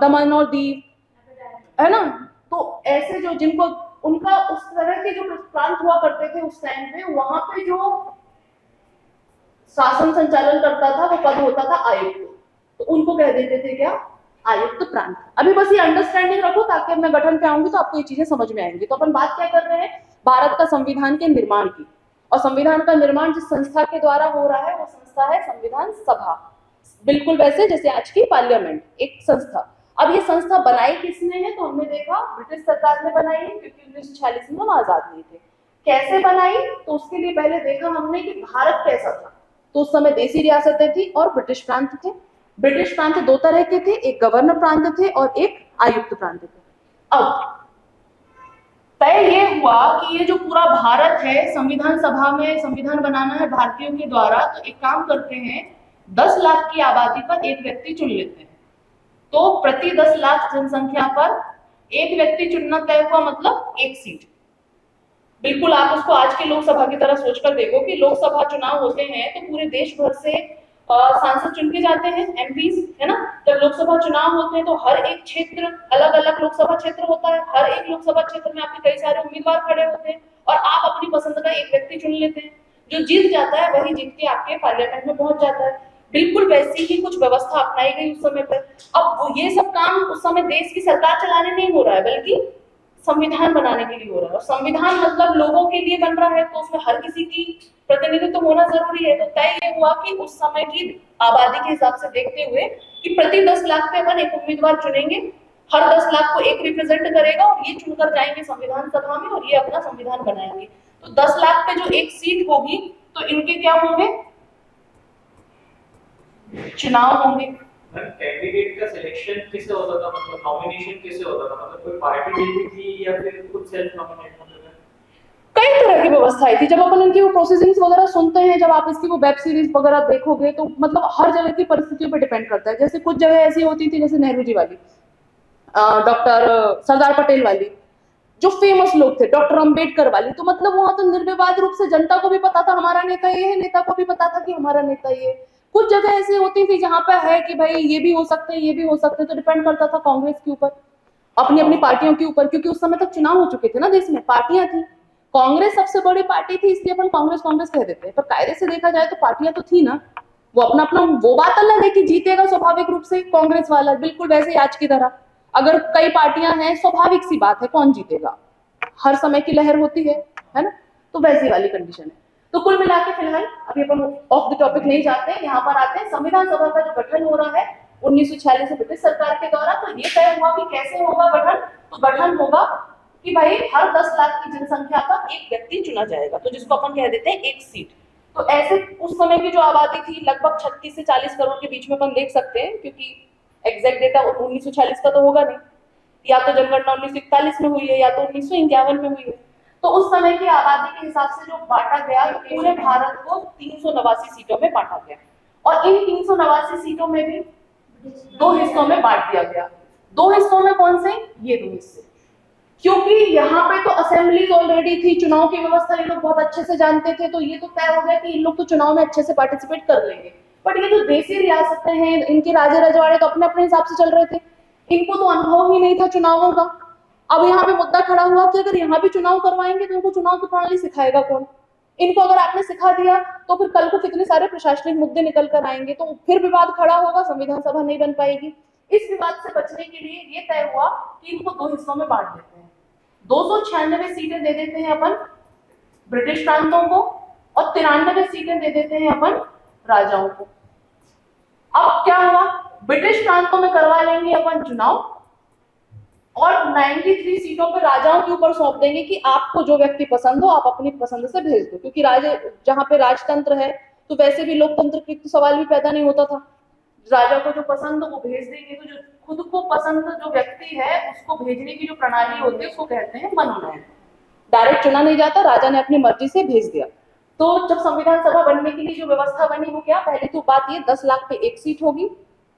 दमन और दीव, है ना, तो ऐसे जो जिनको उनका उस तरह के जो प्रांत हुआ करते थे उस टाइम पे, वहां पे जो शासन संचालन करता था वो पद होता था आयुक्त, तो उनको कह देते थे क्या, आयुक्त प्रांत। अभी बस ये अंडरस्टैंडिंग रखो ताकि मैं गठन पे आऊंगी तो आपको ये चीजें समझ में आएंगी। तो अपन बात क्या कर रहे हैं, भारत का संविधान के निर्माण की, और संविधान का निर्माण जिस संस्था के द्वारा हो रहा है वो संस्था है संविधान सभा, बिल्कुल वैसे जैसे आज की पार्लियामेंट, एक संस्था। अब ये संस्था बनाई किसने है, तो हमने देखा ब्रिटिश सरकार ने बनाई है, क्योंकि 1946 में हम आजाद नहीं थे। कैसे बनाई, तो उसके लिए पहले देखा हमने कि भारत कैसा था। तो उस समय देसी रियासतें थी और ब्रिटिश प्रांत थे। ब्रिटिश प्रांत दो तरह के थे, एक गवर्नर प्रांत थे और एक आयुक्त प्रांत थे। अब तय ये हुआ कि ये जो पूरा भारत है, संविधान सभा में संविधान बनाना है भारतीयों के द्वारा, तो एक काम करते हैं, 10 लाख की आबादी पर एक व्यक्ति चुन लेते हैं। तो प्रति 10 लाख जनसंख्या पर एक व्यक्ति चुनना तय हुआ, मतलब एक सीट। बिल्कुल आप उसको आज की लोकसभा की तरह सोचकर देखो कि लोकसभा चुनाव होते हैं तो पूरे देश भर से सांसद चुन के जाते हैं, एमपीज, है ना। जब लोकसभा चुनाव होते हैं तो हर एक क्षेत्र अलग अलग लोकसभा क्षेत्र होता है, हर एक लोकसभा क्षेत्र में आपके कई सारे उम्मीदवार खड़े होते हैं, और आप अपनी पसंद का एक व्यक्ति चुन लेते हैं। जो जीत जाता है वही जीत के आपके पार्लियामेंट में पहुंच जाता है। बिल्कुल वैसी ही कुछ व्यवस्था अपनाई गई उस समय पर। अब वो ये सब काम उस समय देश की सरकार चलाने नहीं हो रहा है, बल्कि संविधान बनाने के लिए हो रहा है। और संविधान मतलब लोगों के लिए बन रहा है, तो उसमें हर किसी की प्रतिनिधित्व तो होना जरूरी है। तो तय ये हुआ कि उस समय की आबादी के हिसाब से देखते हुए कि प्रति 10 लाख पे अपन एक उम्मीदवार चुनेंगे, हर 10 लाख को एक रिप्रेजेंट करेगा, और ये चुनकर जाएंगे संविधान सभा में और ये अपना संविधान बनाएंगे। तो 10 लाख पे जो एक सीट होगी, तो इनके क्या होंगे, चुनाव होंगे। कैंडिडेट का सिलेक्शन किससे होता था, मतलब नॉमिनेशन किससे होता था, मतलब कोई पार्टी देती थी या फिर खुद सेल्फ नॉमिनेट होते थे? कई तरह की व्यवस्थाएं थी। जब अपन इनकी वो प्रोसेसिंग्स वगैरह सुनते हैं, जब आप इसकी वो वेब सीरीज वगैरह देखोगे, तो मतलब हर जगह की परिस्थितियों पर डिपेंड करता है। जैसे कुछ जगह ऐसी होती थी, जैसे नेहरू जी वाली, डॉक्टर सरदार पटेल वाली, जो फेमस लोग थे, डॉक्टर अंबेडकर वाली, तो मतलब वहां तो निर्विवाद रूप से जनता को भी पता था हमारा नेता ये है, नेता को भी पता था कि हमारा नेता ये। कुछ जगह ऐसी होती थी जहां पर है कि भाई ये भी हो सकते हैं, ये भी हो सकते हैं, तो डिपेंड करता था कांग्रेस के ऊपर, अपनी अपनी पार्टियों के ऊपर, क्योंकि उस समय तक चुनाव हो चुके थे ना, देश में पार्टियां थी। कांग्रेस सबसे बड़ी पार्टी थी, इसलिए अपन कांग्रेस कांग्रेस कह देते हैं, पर कायदे से देखा जाए तो पार्टियां तो थी ना। वो अपना अपना, वो बात अलग है कि जीतेगा स्वाभाविक रूप से कांग्रेस वाला, बिल्कुल वैसे ही आज की तरह अगर कई पार्टियां हैं, स्वाभाविक सी बात है कौन जीतेगा, हर समय की लहर होती है ना, तो वैसी वाली कंडीशन है। तो कुल मिला के फिलहाल अभी अपन ऑफ द टॉपिक नहीं जाते, यहाँ पर आते हैं संविधान सभा का जो गठन हो रहा है 1946 से ब्रिटिश सरकार के द्वारा। तो ये तय हुआ कि कैसे होगा गठन, तो गठन होगा कि भाई हर 10 लाख की जनसंख्या का एक व्यक्ति चुना जाएगा, तो जिसको अपन कह देते हैं एक सीट। तो ऐसे उस समय की जो आबादी थी लगभग 36 से 40 करोड़ के बीच में अपन देख सकते हैं, क्योंकि एग्जैक्ट डेटा 1940 का तो होगा नहीं, या तो जनगणना 1941 में हुई है या तो 1951 में हुई है। तो उस समय की आबादी के हिसाब से जो बांटा गया, तो पूरे भारत को 389 सीटों में बांटा गया, और इन 389 सीटों में भी दो हिस्सों में बांट दिया गया। दो हिस्सों में कौन से? ये दो हिस्से, क्योंकि यहाँ पे तो असेंबलीज ऑलरेडी थी, चुनाव की व्यवस्था ये लोग बहुत अच्छे से जानते थे, तो ये तो तय हो गया कि इन लोग तो चुनाव में अच्छे से पार्टिसिपेट कर लेंगे। बट ये जो देसी रियासतें हैं, इनके राजे रजवाड़े तो अपने अपने हिसाब से चल रहे थे, इनको तो अनुभव ही नहीं था चुनावों का। अब यहाँ पे मुद्दा खड़ा हुआ कि अगर यहाँ भी चुनाव करवाएंगे तो इनको चुनाव की प्रणाली सिखाएगा कौन? इनको अगर आपने सिखा दिया तो फिर कल को कितने सारे प्रशासनिक मुद्दे निकल कर आएंगे, तो फिर विवाद खड़ा होगा, संविधान सभा नहीं बन पाएगी। इस विवाद से बचने के लिए ये तय हुआ कि इनको दो हिस्सों में बांट देते हैं। 296 सीटें दे देते हैं अपन ब्रिटिश प्रांतों को, और 93 सीटें दे देते हैं अपन राजाओं को। अब क्या हुआ, ब्रिटिश प्रांतों में करवा लेंगे अपन चुनाव, और 93 सीटों पर राजाओं के ऊपर सौंप देंगे कि आपको जो व्यक्ति पसंद हो आप अपनी पसंद से भेज दो, क्योंकि राजे जहां पे राजतंत्र है तो वैसे भी लोकतंत्र के तो सवाल भी पैदा नहीं होता था। राजा को जो पसंद हो वो भेज देंगे, तो जो खुद को पसंद जो व्यक्ति है उसको भेजने की जो प्रणाली होती है उसको कहते हैं मनोनयन। डायरेक्ट चुना नहीं जाता, राजा ने अपनी मर्जी से भेज दिया। तो जब संविधान सभा बनने के लिए जो व्यवस्था बनी वो क्या, पहले तो बात ये 10 लाख पे एक सीट होगी,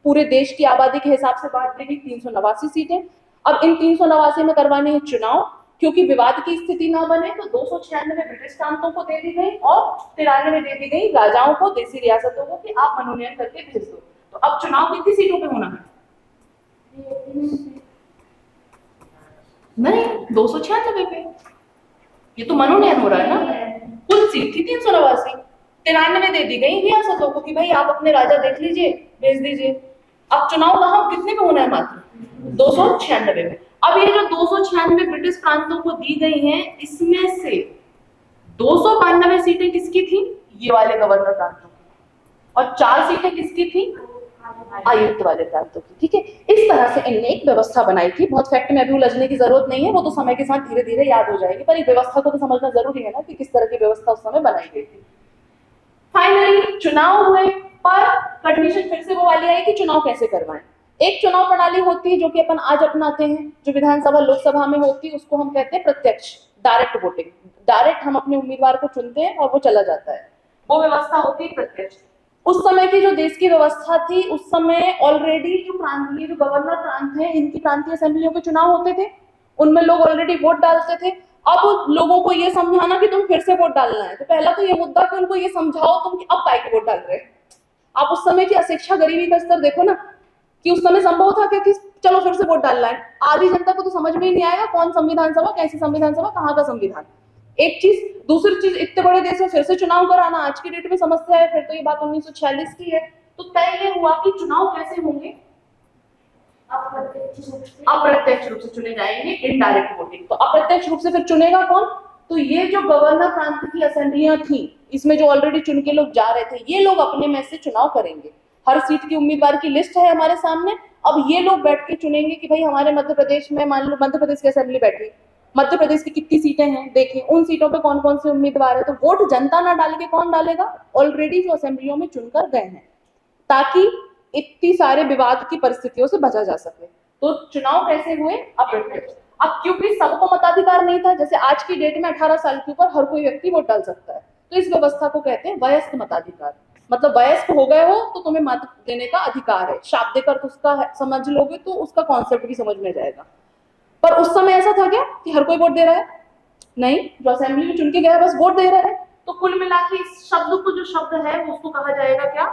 पूरे देश की आबादी के हिसाब से बांट देगी 389 सीटें। अब इन 389 में करवाने हैं चुनाव, क्योंकि विवाद की स्थिति ना बने, तो 296 ब्रिटिश प्रांतों को दे दी गई और 93 दे दी गई राजाओं को, देसी रियासतों को, कि आप मनोनयन करके भेज दो। तो अब चुनाव कितनी सीटों पे होना है? नहीं, 296 पे। ये तो मनोनयन हो रहा है ना। कुल सीट थी 389, 93 दे दी गई रियासतों को कि भाई आप अपने राजा देख लीजिए, भेज दीजिए। अब चुनाव कहाँ कितने पे होना है? मात्र 296 में। अब ये जो 296 ब्रिटिश प्रांतों को दी गई हैं, इसमें से 292 सीटें किसकी थी? ये वाले गवर्नर प्रांतों की, और 4 सीटें किसकी थी? आयुक्त वाले प्रांतों की। ठीक है, इस तरह से इनने एक व्यवस्था बनाई थी। बहुत फैक्ट में अभी उलझने की जरूरत नहीं है, वो तो समय के साथ धीरे धीरे याद हो जाएगी, पर इस व्यवस्था को तो समझना जरूरी है ना कि किस तरह की व्यवस्था उस समय बनाई गई थी। फाइनली चुनाव हुए, पर कंडीशन फिर से वो वाली आई कि चुनाव कैसे करवाएं। एक चुनाव प्रणाली होती है जो कि अपन आज अपनाते हैं, जो विधानसभा लोकसभा में होती है, उसको हम कहते हैं प्रत्यक्ष, डायरेक्ट वोटिंग। डायरेक्ट हम अपने उम्मीदवार को चुनते हैं और वो चला जाता है, वो व्यवस्था होती है प्रत्यक्ष। उस समय की जो देश की व्यवस्था थी, उस समय ऑलरेडी जो प्रांतीय, जो गवर्नर प्रांत है, इनकी प्रांतीय असेंबलियों के चुनाव होते थे, उनमें लोग ऑलरेडी वोट डालते थे। अब लोगों को ये समझाना कि तुम फिर से वोट डालना है, तो पहला तो ये मुद्दा कि उनको ये समझाओ तुम कि अब काय के वोट डाल रहे हैं। आप उस समय की अशिक्षा, गरीबी का स्तर देखो ना, कि उस समय संभव था क्या कि चलो फिर से वोट डालना है। आधी जनता को तो समझ में ही नहीं आया कौन संविधान सभा, कैसी संविधान सभा, कहाँ का संविधान। एक चीज, दूसरी चीज, इतने बड़े देश में फिर से चुनाव कराना आज की डेट में समस्या है। फिर तो ये बात 1946 की है। तो तय ये हुआ कि चुनाव कैसे होंगे, अप्रत्यक्ष रूप से चुने जाएंगे, इनडायरेक्ट वोटिंग। तो अप्रत्यक्ष रूप से फिर चुनेगा कौन? तो ये जो गवर्नर प्रांत की असेंबलियां थी, इसमें जो ऑलरेडी चुन के लोग जा रहे थे, ये लोग अपने में से चुनाव करेंगे। हर सीट की उम्मीदवार की लिस्ट है हमारे सामने। अब ये लोग बैठ के चुनेंगे कि भाई हमारे मध्य प्रदेश में, मान लो मध्य प्रदेश की असेंबली बैठी, मध्य प्रदेश की कितनी सीटें हैं, देखें उन सीटों पे कौन कौन से उम्मीदवार है। तो वोट जनता ना डाल के कौन डालेगा? ऑलरेडी जो असेंबलियों में चुनकर गए हैं, ताकि इतनी सारे विवाद की परिस्थितियों से बचा जा सके। तो चुनाव कैसे हुए? अप्रत्यक्ष। अब क्योंकि सबको मताधिकार नहीं था, जैसे आज की डेट में 18 साल के ऊपर हर कोई व्यक्ति वोट डाल सकता है, तो इस व्यवस्था को कहते हैं वयस्क मताधिकार। मतलब वयस्क हो गए हो तो तुम्हें मत देने का अधिकार है। शाब्दिक अर्थ उसका समझ लोगे तो उसका कॉन्सेप्ट भी समझ में जाएगा। पर उस समय ऐसा था क्या कि हर कोई वोट दे रहा है? नहीं, जो असेंबली में चुन के गया बस वोट दे रहा है। तो कुल मिला के इस शब्द को, जो शब्द है वो उसको कहा जाएगा क्या?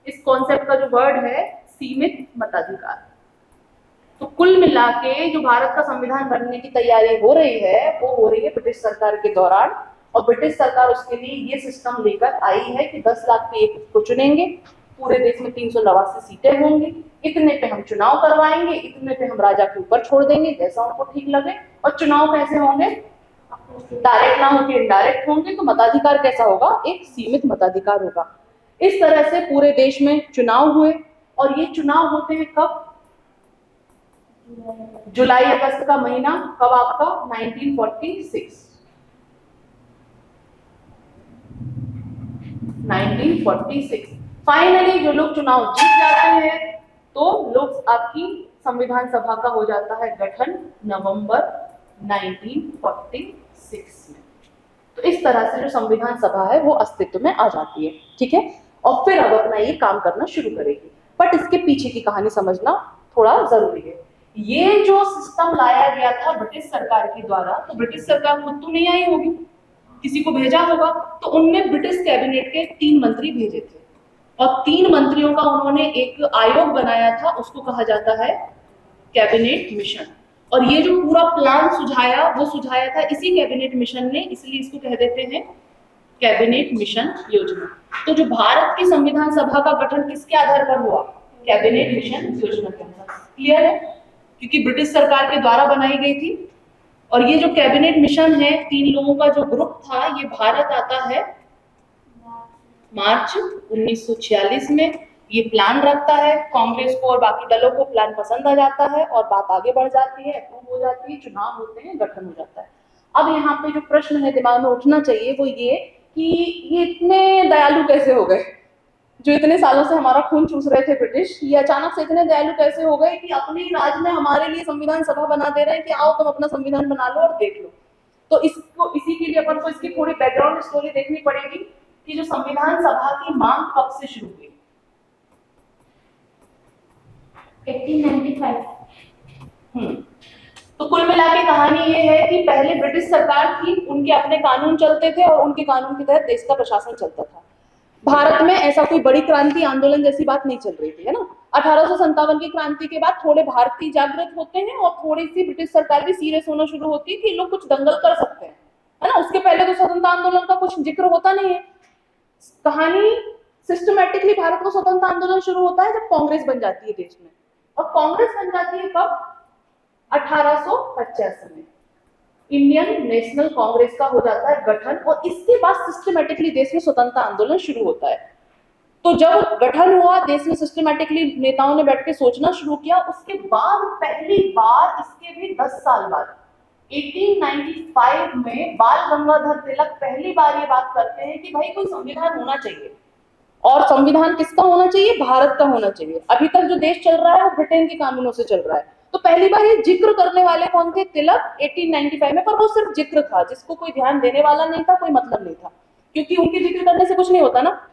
इस कॉन्सेप्ट का जो वर्ड है, सीमित मताधिकार। तो कुल मिला के जो भारत का संविधान बनने की तैयारी हो रही है, वो हो रही है ब्रिटिश सरकार के दौरान। और ब्रिटिश सरकार उसके लिए ये सिस्टम लेकर आई है कि 10 लाख पे एक को चुनेंगे, पूरे देश में 389 सीटें होंगी, इतने पे हम चुनाव करवाएंगे, इतने पे हम राजा के ऊपर छोड़ देंगे जैसा उनको ठीक लगे। और चुनाव कैसे होंगे? डायरेक्ट ना होकर इनडायरेक्ट होंगे। तो मताधिकार कैसा होगा? एक सीमित मताधिकार होगा। इस तरह से पूरे देश में चुनाव हुए। और ये चुनाव होते हैं कब? जुलाई अगस्त का महीना कब आपका 1946। 1946 फाइनली जो लोग चुनाव जीत जाते हैं तो लोग आपकी संविधान सभा का हो जाता है गठन नवंबर 1946 में। तो इस तरह से जो संविधान सभा है वो अस्तित्व में आ जाती है, ठीक है, और फिर अब अपना ये काम करना शुरू करेगी। बट इसके पीछे की कहानी समझना थोड़ा जरूरी है। ये जो सिस्टम लाया गया था ब्रिटिश सरकार के द्वारा, तो ब्रिटिश सरकार खुद तो नहीं आई होगी, किसी को भेजा होगा, तो उनने ब्रिटिश कैबिनेट के 3 मंत्री भेजे थे और 3 मंत्रियों का उन्होंने एक आयोग बनाया था, उसको कहा जाता है कैबिनेट मिशन। और ये जो पूरा प्लान सुझाया वो सुझाया था इसी कैबिनेट मिशन ने, इसलिए इसको कह देते हैं कैबिनेट मिशन योजना। तो जो भारत की संविधान सभा का गठन किसके आधार पर हुआ? कैबिनेट मिशन योजना के आधार। क्लियर है? क्योंकि ब्रिटिश सरकार के द्वारा बनाई गई थी। और ये जो कैबिनेट मिशन है, 3 लोगों का जो ग्रुप था, ये भारत आता है मार्च 1946 में। ये प्लान रखता है, कांग्रेस को और बाकी दलों को प्लान पसंद आ जाता है और बात आगे बढ़ जाती है, अप्रूव हो जाती है, चुनाव होते हैं, गठन हो जाता है। अब यहाँ पे जो प्रश्न है दिमाग में उठना चाहिए वो ये कि ये इतने दयालु कैसे हो गए? जो इतने सालों से हमारा खून चूस रहे थे ब्रिटिश, ये अचानक से इतने दयालु कैसे हो गए कि अपने ही राज में हमारे लिए संविधान सभा बना दे रहे हैं कि आओ तुम अपना संविधान बना लो और देख लो। तो इसको इसी के लिए अपन को इसकी थोड़ी बैकग्राउंड स्टोरी देखनी पड़ेगी कि जो संविधान सभा की मांग कब से शुरू हुई। 1895। तो कुल मिला के कहानी ये है कि पहले ब्रिटिश सरकार थी, उनके अपने कानून चलते थे और उनके कानून के तहत देश का प्रशासन चलता था। भारत में ऐसा कोई बड़ी क्रांति आंदोलन जैसी बात नहीं चल रही थी, है ना। 1857 की क्रांति के बाद थोड़े भारतीय जागृत होते हैं और थोड़ी सी ब्रिटिश सरकार भी सीरियस होना शुरू होती है कि लोग कुछ दंगल कर सकते हैं, है ना। उसके पहले तो स्वतंत्रता आंदोलन का कुछ जिक्र होता नहीं है। कहानी सिस्टमैटिकली भारत में स्वतंत्रता आंदोलन शुरू होता है जब कांग्रेस बन जाती है देश में, और कांग्रेस बन जाती है कब? 1885 में इंडियन नेशनल कांग्रेस का हो जाता है गठन, और इसके बाद सिस्टमैटिकली देश में स्वतंत्रता आंदोलन शुरू होता है। तो जब गठन हुआ, देश में सिस्टमैटिकली नेताओं ने बैठ के सोचना शुरू किया। उसके बाद पहली बार, इसके भी 10 साल बाद 1895 में बाल गंगाधर तिलक पहली बार ये बात करते हैं कि भाई कोई संविधान होना चाहिए, और संविधान किसका होना चाहिए? भारत का होना चाहिए। अभी तक जो देश चल रहा है वो ब्रिटेन के कानूनों से चल रहा है। तो पहली बार ये जिक्र करने वाले कौन थे? तिलक 1895 में। पर वो सिर्फ जिक्र था, जिसको कोई ध्यान देने वाला नहीं था, कोई मतलब नहीं था, क्योंकि उनके जिक्र करने से कुछ नहीं होता ना।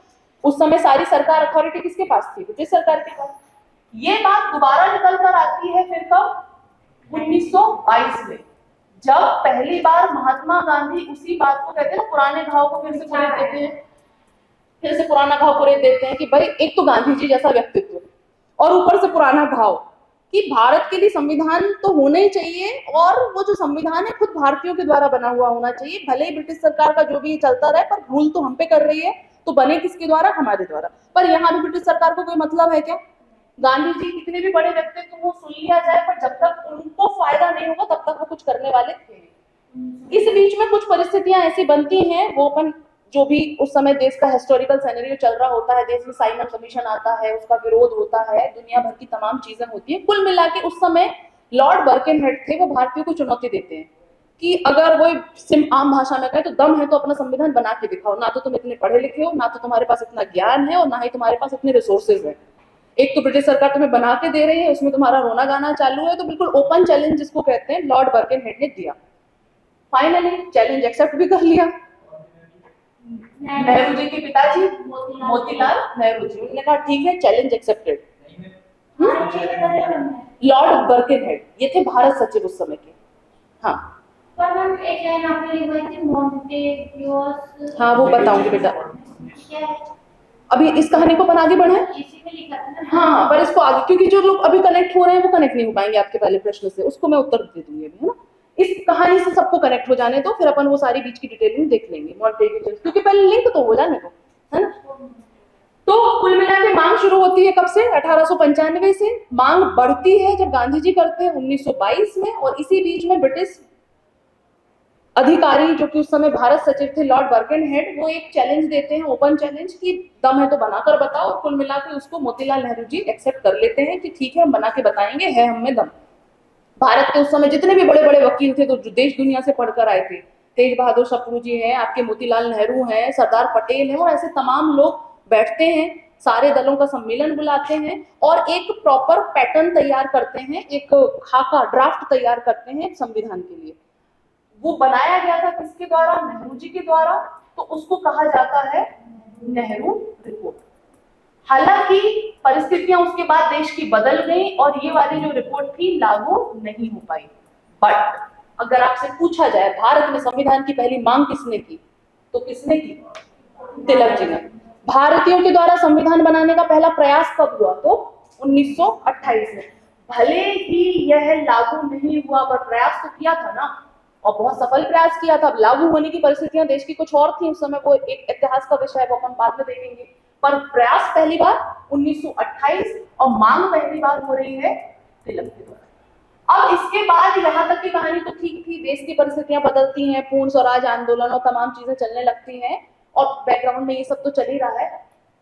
उस समय सारी सरकार अथॉरिटी किसके पास थी? ब्रिटिश सरकार के पास। ये बात दोबारा निकल कर आती है फिर कब? 1922 में, जब पहली बार महात्मा गांधी उसी बात को कहते हैं ना, पुराने घाव को फिर से कुरेद देते हैं, फिर से पुराना घाव कुरेद देते हैं कि भाई एक तो गांधी जी जैसा व्यक्तित्व और ऊपर से पुराना घाव, कि भारत के लिए संविधान तो होना ही चाहिए, और वो जो संविधान है खुद भारतीयों के द्वारा बना हुआ होना चाहिए। भले ही ब्रिटिश सरकार का जो भी चलता रहे, पर रूल तो हम पे कर रही है, तो बने किसके द्वारा? हमारे द्वारा। पर यहाँ भी ब्रिटिश सरकार को कोई मतलब है क्या? गांधी जी कितने भी बड़े व्यक्तित्व वो सुन लिया जाए, पर जब तक उनको फायदा नहीं होगा तब तक वो कुछ करने वाले थे नहीं। इस बीच में कुछ परिस्थितियां ऐसी बनती हैं, वो अपन जो भी उस समय देश का हिस्टोरिकल सिनेरियो चल रहा होता है, देश में साइमन कमीशन आता है, उसका विरोध होता है, दुनिया भर की तमाम चीजें होती है। कुल मिला के उस समय लॉर्ड बर्किनहेड थे, वो भारतीयों को चुनौती देते हैं कि अगर वो आम भाषा में कहे तो दम है तो अपना संविधान बना के दिखाओ। ना तो तुम इतने पढ़े लिखे हो, ना तो तुम्हारे पास इतना ज्ञान है, और ना ही तुम्हारे पास इतने रिसोर्सेज है। एक तो ब्रिटिश सरकार तुम्हें बना के दे रही है, उसमें तुम्हारा रोना गाना चालू है। तो बिल्कुल ओपन चैलेंज जिसको कहते हैं, लॉर्ड बर्किनहेड ने दिया। फाइनली चैलेंज एक्सेप्ट भी कर लिया नेहरू जी के पिताजी मोतीलाल नेहरू जी। उन्होंने कहा ठीक है, चैलेंज एक्सेप्टेड। लॉर्ड बर्किनहेड ये थे भारत सचिव उस समय के। हाँ पर मैम एक लाइन आपने लिखवाई थी मॉन्टेग्यूस। हाँ वो बताऊंगी बेटा, क्या है? अभी इस कहानी को अपन आगे बढ़ाएं। इसी में लिखा था ना। हाँ पर इसको आगे, क्योंकि जो लोग अभी कनेक्ट हो रहे हैं वो कनेक्ट नहीं हो पाएंगे आपके पहले प्रश्न से, उसको मैं उत्तर दे दूंगी अभी, है ना। इस कहानी से सबको कनेक्ट हो जाने दो, फिर अपन वो सारी बीच की डिटेलिंग देख लेंगे मॉन्टेग्यू, क्योंकि पहले लिंक तो हो जाने दो, है ना। तो कुल मिला के मांग शुरू होती है कब से? 1895 से। मांग बढ़ती है जब गांधी जी करते हैं 1922 में, और इसी बीच में ब्रिटिश अधिकारी जो कि उस समय भारत सचिव थे लॉर्ड बर्किनहेड, वो एक चैलेंज देते हैं, ओपन चैलेंज, कि दम है तो बनाकर बताओ। और कुल मिला के उसको मोतीलाल नेहरू जी एक्सेप्ट कर लेते हैं कि ठीक है हम बना के बताएंगे, है हम में दम। भारत के उस समय जितने भी बड़े बड़े वकील थे तो जो देश दुनिया से पढ़कर आए थे, तेज बहादुर सप्रू जी हैं, आपके मोतीलाल नेहरू हैं, सरदार पटेल हैं, और ऐसे तमाम लोग बैठते हैं, सारे दलों का सम्मेलन बुलाते हैं और एक प्रॉपर पैटर्न तैयार करते हैं, एक खाका ड्राफ्ट तैयार करते हैं संविधान के लिए। वो बनाया गया था किसके द्वारा? नेहरू जी के द्वारा। तो उसको कहा जाता है नेहरू रिपोर्ट। हालांकि परिस्थितियां उसके बाद देश की बदल गई और ये वाली जो रिपोर्ट थी लागू नहीं हो पाई। बट अगर आपसे पूछा जाए भारत में संविधान की पहली मांग किसने की, तो किसने की? तिलक जी ने। भारतीयों के द्वारा संविधान बनाने का पहला प्रयास कब हुआ? तो 1928 में। भले ही यह लागू नहीं हुआ पर प्रयास तो किया था ना, और बहुत सफल प्रयास किया था। अब लागू होने की परिस्थितियां देश की कुछ और थी उस समय, वो एक इतिहास का विषय है, वो अपन बाद में देखेंगे। पर प्रयास पहली बार 1928 और मांग पहली बार हो रही है तिलक के द्वारा। अब इसके बाद यहाँ तक की कहानी तो ठीक थी, देश की परिस्थितियां बदलती हैं, पूर्ण स्वराज आंदोलन और तमाम चीजें चलने लगती हैं और बैकग्राउंड में ये सब तो चल ही रहा है।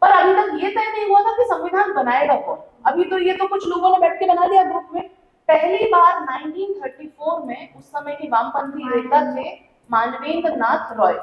पर अभी तक ये तय नहीं हुआ था कि संविधान बनाएगा कौन। अभी तो ये तो कुछ लोगों ने बैठ के बना लिया ग्रुप में। पहली बार 1934 में उस समय के वामपंथी नेता थे मानवेंद्र नाथ रॉय,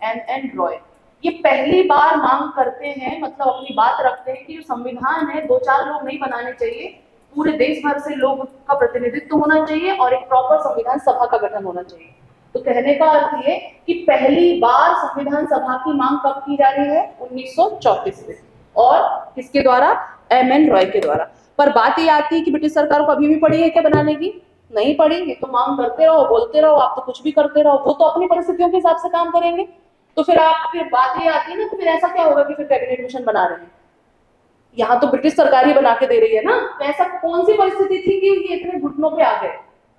NN रॉय। ये पहली बार मांग करते हैं, मतलब अपनी बात रखते हैं कि जो संविधान है 2-4 लोग नहीं बनाने चाहिए, पूरे देश भर से लोग का प्रतिनिधित्व होना चाहिए और एक प्रॉपर संविधान सभा का गठन होना चाहिए। तो कहने का अर्थ ये कि पहली बार संविधान सभा की मांग कब की जा रही है? 1934 में। और किसके द्वारा? MN रॉय के द्वारा। पर बात ये आती है कि ब्रिटिश सरकार को अभी भी पड़ी है क्या बनाने की? नहीं पड़ी। ये तो मांग करते रहो, बोलते रहो, आप तो कुछ भी करते रहो, वो तो अपनी परिस्थितियों के हिसाब से काम करेंगे। तो फिर आप फिर बात ये आती है ना, तो फिर ऐसा क्या होगा कि फिर कैबिनेट मिशन बना रहे हैं? यहाँ तो ब्रिटिश सरकार ही बना के दे रही है ना। तो ऐसा कौन सी परिस्थिति थी कि ये इतने घुटनों पे आ गए?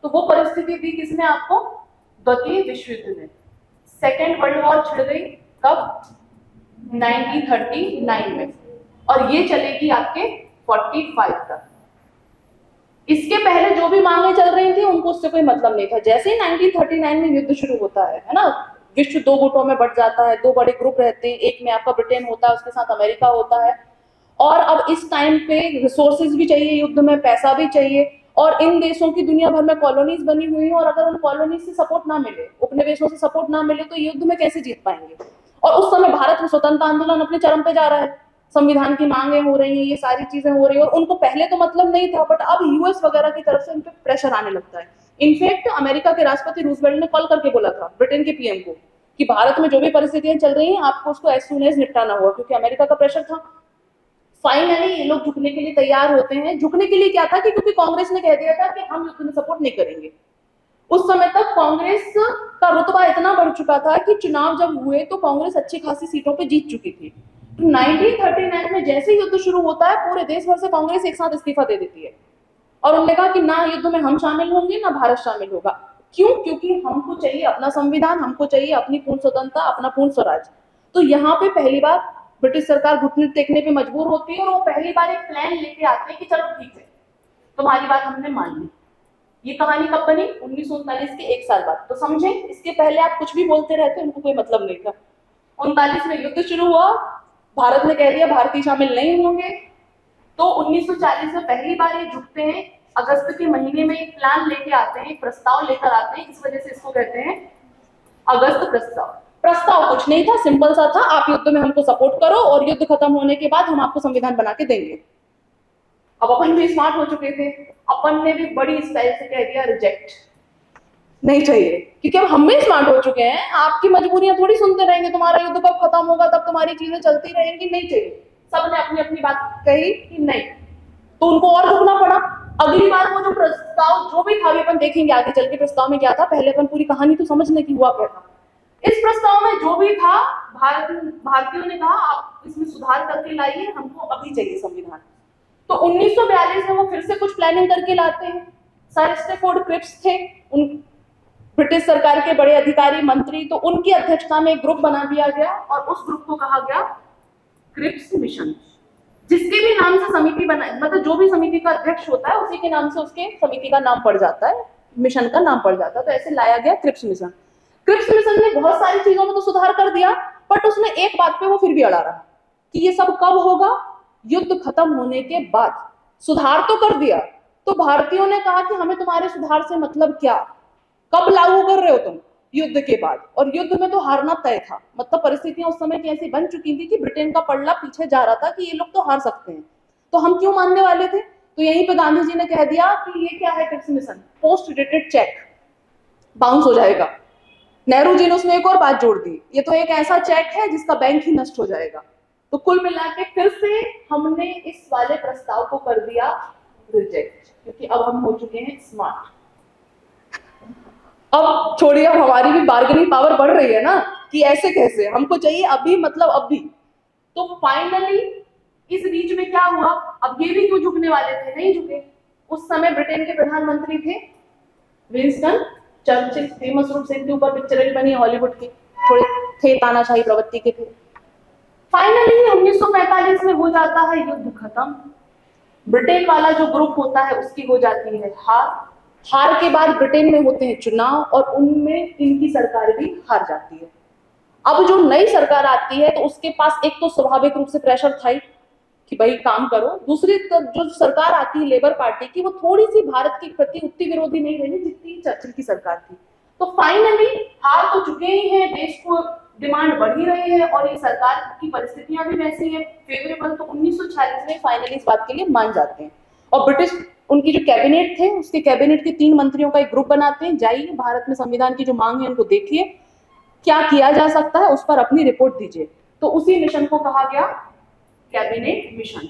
तो वो परिस्थिति दी किसने आपको? द्वितीय विश्व युद्ध में। सेकेंड वर्ल्ड वॉर छिड़ गई कब? 1939 में, और ये चलेगी आपके 45 तक। इसके पहले जो भी मांगे चल रही थी उनको उससे कोई मतलब नहीं था। जैसे ही 1939 में युद्ध शुरू होता है ना, विश्व 2 गुटों में बढ़ जाता है, 2 बड़े ग्रुप रहते हैं, एक में आपका ब्रिटेन होता है, उसके साथ अमेरिका होता है। और अब इस टाइम पे रिसोर्सेज भी चाहिए युद्ध में, पैसा भी चाहिए, और इन देशों की दुनिया भर में कॉलोनीज बनी हुई हैं, और अगर उन कॉलोनीज से सपोर्ट ना मिले, उपनिवेशों से सपोर्ट ना मिले, तो युद्ध में कैसे जीत पाएंगे? और उस समय भारत में स्वतंत्रता आंदोलन अपने चरम पे जा रहा है, संविधान की मांगे हो रही हैं, ये सारी चीजें हो रही है, और उनको पहले तो मतलब नहीं था, बट अब यूएस वगैरह की तरफ से उन पे प्रेशर आने लगता है। इनफैक्ट अमेरिका के राष्ट्रपति रूजवेल्ट ने कॉल करके बोला था ब्रिटेन के पीएम को कि भारत में जो भी परिस्थितियां चल रही हैं आपको उसको एज सून एज निपटाना होगा, क्योंकि अमेरिका का प्रेशर था। फाइनली ये लोग झुकने के लिए तैयार होते हैं। झुकने के लिए क्या था कि क्योंकि कांग्रेस ने कह दिया था कि हम युद्ध में सपोर्ट नहीं करेंगे। उस समय तक कांग्रेस का रुतबा इतना बढ़ चुका था कि चुनाव जब हुए तो कांग्रेस अच्छी खासी सीटों पे जीत चुकी थी। तो 1939 में जैसे युद्ध शुरू होता है, पूरे देश भर से कांग्रेस एक साथ इस्तीफा दे देती है, और उन्होंने कहा कि ना युद्ध में हम शामिल होंगे ना भारत शामिल होगा। क्यों? क्योंकि हमको चाहिए अपना संविधान, हमको चाहिए अपनी पूर्ण स्वतंत्रता, अपना पूर्ण स्वराज। तो यहाँ पे पहली बार ब्रिटिश सरकार घुटने टेकने पे मजबूर होती है, और वो पहली बार एक प्लान लेके आते हैं कि चलो ठीक है, तुम्हारी बात हमने मान ली। ये कहानी कब बनी? 1939 के 1 साल बाद। तो समझे, इसके पहले आप कुछ भी बोलते रहते, उनको कोई मतलब नहीं था। 39 में युद्ध शुरू हुआ, भारत ने कह दिया भारतीय शामिल नहीं होंगे, तो 1940 में पहली बार ये झुकते हैं। अगस्त के महीने में एक प्लान लेके आते हैं, एक प्रस्ताव लेकर आते हैं, इस वजह से इसको कहते हैं अगस्त प्रस्ताव। प्रस्ताव कुछ नहीं था, सिंपल सा था, आप युद्ध में हमको सपोर्ट करो और युद्ध खत्म होने के बाद हम आपको संविधान बना के देंगे। अब अपन भी स्मार्ट हो चुके थे, अपन ने भी बड़ी स्टाइल से कह दिया रिजेक्ट, नहीं चाहिए, क्योंकि अब हम भी स्मार्ट हो चुके हैं। आपकी मजबूरियां थोड़ी सुनते रहेंगे, तुम्हारा युद्ध कब खत्म होगा तब तुम्हारी चीजें चलती रहेंगी, नहीं चाहिए। सबने अपनी अपनी बात कही कि नहीं, तो उनको और रुकना पड़ा। अगली बार वो जो प्रस्ताव जो भी था, अपन देखेंगे आगे चल के प्रस्ताव में क्या था, पहले अपन पूरी कहानी तो समझने की हुआ क्या था। इस प्रस्ताव में जो भी था, भारतीयों ने कहा आप इसमें सुधार करके लाइए, हमको अभी चाहिए संविधान। तो 1942 में वो फिर से कुछ प्लानिंग करके लाते हैं। सर स्टैफोर्ड क्रिप्स थे उन ब्रिटिश सरकार के बड़े अधिकारी मंत्री, तो उनकी अध्यक्षता में एक ग्रुप बना दिया गया, और उस ग्रुप को कहा गया क्रिप्स मिशन। जिसके भी नाम से समिति बना, मतलब जो भी समिति का अध्यक्ष होता है उसी के नाम से उसके समिति का नाम पड़ जाता है, मिशन का नाम पड़ जाता है। तो ऐसे लाया गया क्रिप्स मिशन। क्रिप्स मिशन ने बहुत सारी चीजों में तो सुधार कर दिया, बट उसने एक बात पे वो फिर भी अड़ा रहा कि ये सब कब होगा? युद्ध खत्म होने के बाद। सुधार तो कर दिया, तो भारतीयों ने कहा कि हमें तुम्हारे सुधार से मतलब क्या, कब लागू कर रहे हो तुम, युद्ध के बाद। और युद्ध में तो हारना तय था, मतलब परिस्थितियां उस समय की ऐसी बन चुकी थी कि ब्रिटेन का पल्ला पीछे जा रहा था कि ये लोग तो हार सकते हैं, तो हम क्यों मानने वाले थे। तो यहीं पे गांधी जी ने कह दिया कि ये क्या है Cripps mission, post dated cheque bounce हो जाएगा। नेहरू जी ने उसमें एक और बात जोड़ दी, ये तो एक ऐसा चेक है जिसका बैंक ही नष्ट हो जाएगा। तो कुल मिला के फिर से हमने इस वाले प्रस्ताव को कर दिया रिजेक्ट, क्योंकि अब हम हो चुके हैं स्मार्ट। अब छोड़िए, अब हमारी भी बार्गेनिंग पावर बढ़ रही है ना, कि ऐसे कैसे, हमको चाहिए अभी, मतलब अभी। तो फाइनली इस बीच में क्या हुआ, अब ये भी क्यों झुकने वाले थे, नहीं झुके। उस समय ब्रिटेन के प्रधानमंत्री थे विंस्टन चर्चिल, फेमस रूप से इनके ऊपर पिक्चर भी बनी हॉलीवुड की, थोड़े थे तानाशाही प्रवृत्ति के थे। फाइनली 1945 में हो जाता है युद्ध खत्म, ब्रिटेन वाला जो ग्रुप होता है उसकी हो जाती है हार, हार के बाद ब्रिटेन में होते हैं चुनाव और उनमें इनकी सरकार भी हार जाती है। अब जो नई सरकार आती है तो उसके पास एक तो स्वाभाविक रूप से प्रेशर था ही कि भाई काम करो, दूसरी जो सरकार आती है लेबर पार्टी की, वो थोड़ी सी भारत के प्रति उतनी विरोधी नहीं रही जितनी चर्चिल की सरकार थी। तो फाइनली हार तो चुके ही हैं, देश को डिमांड बढ़ ही रही है और ये सरकार की परिस्थितियां भी वैसी है फेवरेबल, तो 1946 में फाइनली इस बात के लिए मान जाते हैं। और ब्रिटिश उनकी जो कैबिनेट थे, उसके कैबिनेट के 3 मंत्रियों का एक ग्रुप बनाते हैं, जाइए भारत में संविधान की जो मांग है उनको देखिए, क्या किया जा सकता है उस पर अपनी रिपोर्ट दीजिए। तो उसी मिशन को कहा गया कैबिनेट मिशन।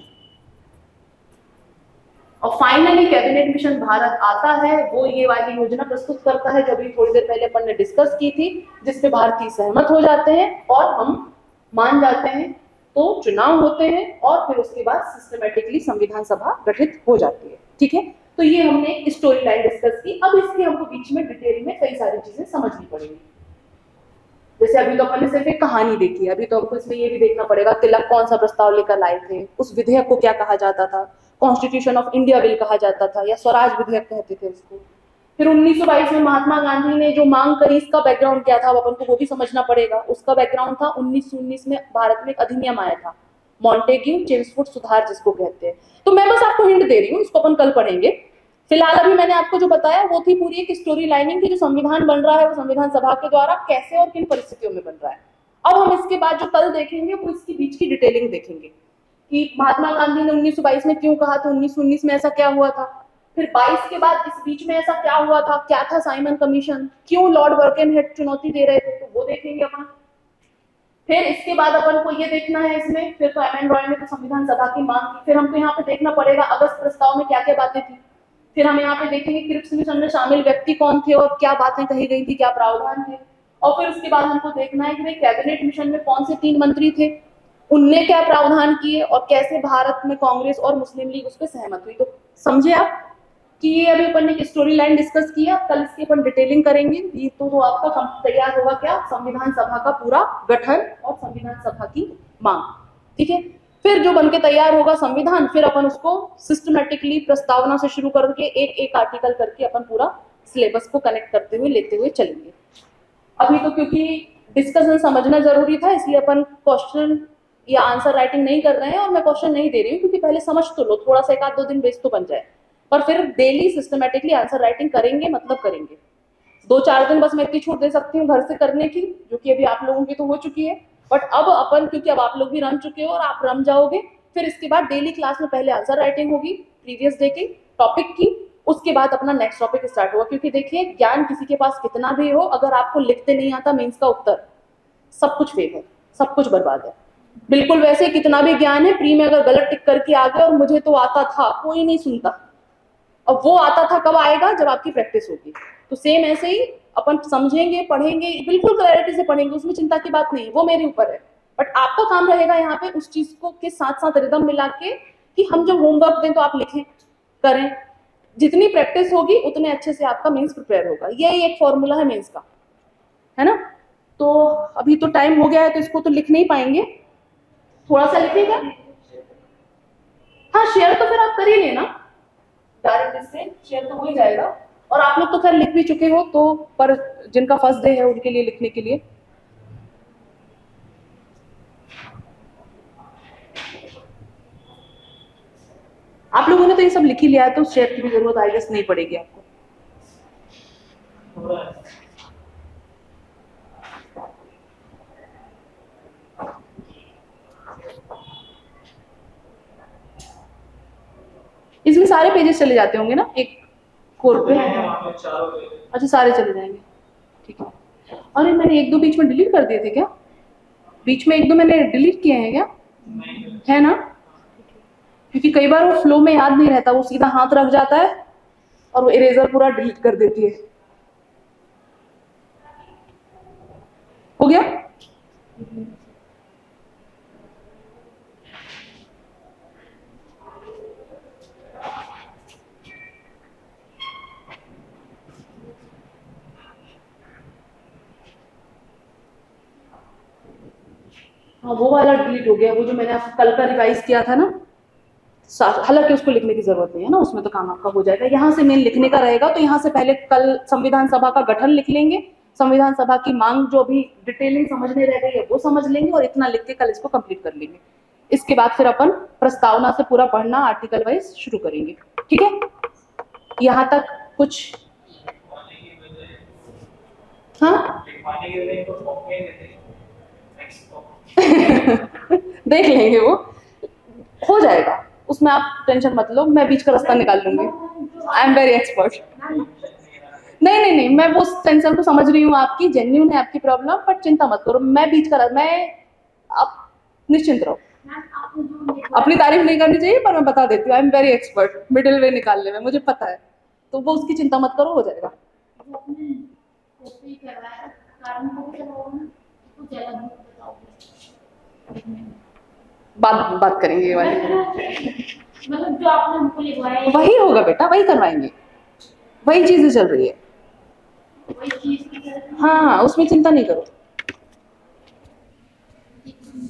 और फाइनली कैबिनेट मिशन भारत आता है, वो ये वाली योजना प्रस्तुत करता है जो अभी थोड़ी देर पहले अपन ने डिस्कस की थी, जिसपे भारतीय सहमत हो जाते हैं और हम मान जाते हैं। तो चुनाव होते हैं और फिर उसके बाद सिस्टमेटिकली संविधान सभा गठित हो जाती है। ठीक है, तो ये हमने स्टोरी लाइन डिस्कस की। अब इसके हमको बीच में डिटेल में कई सारी चीजें समझनी पड़ेंगी। जैसे अभी तो अपन ने सिर्फ एक कहानी देखी है, अभी तो हमको इसमें ये भी देखना पड़ेगा तिलक कौन सा प्रस्ताव लेकर लाए थे, उस विधेयक को क्या कहा जाता था, कॉन्स्टिट्यूशन ऑफ इंडिया बिल कहा जाता था या स्वराज विधेयक कहते थे उसको। फिर 1922 में महात्मा गांधी ने जो मांग करी, इसका बैकग्राउंड क्या था, अपन को वो भी समझना पड़ेगा। उसका बैकग्राउंड था 1919 में भारत में एक अधिनियम आया था, मॉन्टेग्यू चेम्सफोर्ड सुधार जिसको कहते हैं। तो मैं बस आपको हिंट दे रही हूँ, इसको अपन कल पढ़ेंगे। फिलहाल अभी मैंने आपको जो बताया वो थी पूरी एक स्टोरी लाइनिंग की, जो संविधान बन रहा है वो संविधान सभा के द्वारा कैसे और किन परिस्थितियों में बन रहा है। अब हम इसके बाद जो कल देखेंगे वो इसकी बीच की डिटेलिंग देखेंगे कि महात्मा गांधी ने 1922 में क्यों कहा था, 1919 में ऐसा क्या हुआ था, फिर 22 के बाद इस बीच में ऐसा क्या हुआ था, क्या था साइमन कमीशन, क्यों लॉर्ड बर्केनहेड चुनौती दे रहे थे, तो वो देखेंगे अपन। फिर इसके बाद अपन को ये देखना है इसमें, फिर तो एम एन रॉय ने तो संविधान सभा की मांग की, फिर हमको यहाँ पे देखना पड़ेगा अगस्त प्रस्ताव में क्या क्या बातें थी, फिर हम यहाँ पे देखेंगे क्रिप्स मिशन में शामिल व्यक्ति कौन थे और क्या बातें कही गई थी, क्या प्रावधान थे। और फिर उसके बाद हमको देखना है कि भाई कैबिनेट मिशन में कौन से 3 मंत्री थे, उनने क्या प्रावधान किए और कैसे भारत में कांग्रेस और मुस्लिम लीग उस पर सहमत हुई। तो समझे आप कि ये अभी अपन ने स्टोरी लाइन डिस्कस किया, कल इसकी अपन डिटेलिंग करेंगे। ये तो आपका तैयार होगा क्या, संविधान सभा का पूरा गठन और संविधान सभा की मांग। ठीक है, फिर जो बनके तैयार होगा संविधान, फिर अपन उसको सिस्टमेटिकली प्रस्तावना से शुरू करके एक एक आर्टिकल करके अपन पूरा सिलेबस को कनेक्ट करते हुए लेते हुए चलेंगे। अभी तो क्योंकि डिस्कशन समझना जरूरी था, इसलिए अपन क्वेश्चन या आंसर राइटिंग नहीं कर रहे हैं और मैं क्वेश्चन नहीं दे रही हूँ, क्योंकि पहले समझ तो लो, थोड़ा सा 1-2 दिन बेस तो बन जाए, पर फिर डेली सिस्टमेटिकली आंसर राइटिंग करेंगे, मतलब करेंगे। 2-4 दिन बस मैं इतनी छूट दे सकती हूँ घर से करने की, जो कि अभी आप लोगों की तो हो चुकी है, बट अब अपन, क्योंकि अब आप लोग भी रम चुके हो और आप रम जाओगे, फिर इसके बाद डेली क्लास में पहले आंसर राइटिंग होगी प्रीवियस डे की टॉपिक की, उसके बाद अपना नेक्स्ट टॉपिक स्टार्ट होगा। क्योंकि देखिए, ज्ञान किसी के पास कितना भी हो, अगर आपको लिखते नहीं आता मेंस का उत्तर, सब कुछ फेक है, सब कुछ बर्बाद है। बिल्कुल वैसे कितना भी ज्ञान है, प्री में अगर गलत टिक करके आ गए और मुझे तो आता था, कोई नहीं सुनता। अब वो आता था कब आएगा, जब आपकी प्रैक्टिस होगी। तो सेम ऐसे ही अपन समझेंगे, पढ़ेंगे, बिल्कुल क्लैरिटी से पढ़ेंगे, उसमें चिंता की बात नहीं, वो मेरे ऊपर है। बट आपका काम रहेगा यहाँ पे उस चीज को के साथ साथ रिदम मिला के, कि हम जब होमवर्क दें तो आप लिखें, करें। जितनी प्रैक्टिस होगी उतने अच्छे से आपका मेंस प्रिपेयर होगा। यही एक फॉर्मूला है मेंस का, है ना। तो अभी तो टाइम हो गया है, तो इसको तो लिख नहीं पाएंगे, थोड़ा सा लिखेगा। हाँ, शेयर तो फिर आप कर ही लेना डायरेक्ट, इससे शेयर तो हो ही जाएगा। और आप लोग तो खैर लिख भी चुके हो, तो पर जिनका फर्स्ट डे है उनके लिए लिखने के लिए आप लोगों ने तो ये सब लिख ही लिया है, तो शेप की भी जरूरत आई गेस नहीं पड़ेगी आपको। हो रहा है। इसमें सारे पेजेस चले जाते होंगे ना एक कोड पे? वहाँ पे चारों पे अच्छा, सारे चले जाएंगे, ठीक है। अरे मैंने एक दो बीच में डिलीट कर दिए थे क्या? बीच में एक दो मैंने डिलीट किए हैं क्या? नहीं है ना? क्योंकि कई बार वो फ्लो में याद नहीं रहता, वो सीधा हाथ रख जाता है और वो इरेजर पूरा डिलीट कर देती है। हो गया? हाँ, वो वाला डिलीट हो गया, वो जो मैंने आपको कल का रिवाइज किया था ना, हालांकि उसको लिखने की जरूरत नहीं है ना, उसमें तो काम आपका हो जाएगा। यहाँ से मेन लिखने का रहेगा, तो यहाँ से पहले कल संविधान सभा का गठन लिख लेंगे, संविधान सभा की मांग जो भी डिटेलिंग समझने रह गई है वो समझ लेंगे, और इतना लिख के कल इसको कंप्लीट कर लेंगे। इसके बाद फिर अपन प्रस्तावना से पूरा पढ़ना आर्टिकल वाइज शुरू करेंगे, ठीक है? यहाँ तक कुछ? हाँ लिखवाने के लिए तो फॉर्म में देते हैं नेक्स्ट फॉर्म। देख लेंगे, वो हो जाएगा, उसमें आप टेंशन मत लो, मैं बीच का रास्ता निकाल लूंगी। I am very expert. नहीं नहीं नहीं, मैं वो टेंशन को समझ रही हूँ आपकी, जेन्युइन है आपकी प्रॉब्लम, पर चिंता मत करो, मैं बीच का, मैं, आप निश्चिंत रहो। अपनी तारीफ नहीं करनी चाहिए, पर मैं बता देती हूँ, I am very expert middle way निकालने में, मुझे पता है, तो वो उसकी चिंता मत करो, हो जाएगा। बात करेंगे ये वाली, मतलब जो आपने हमको लिखवाया है, वही होगा बेटा, वही करवाएंगे, वही चीजें चल रही है। वही चीज की तरह। हाँ, उसमें चिंता नहीं करो।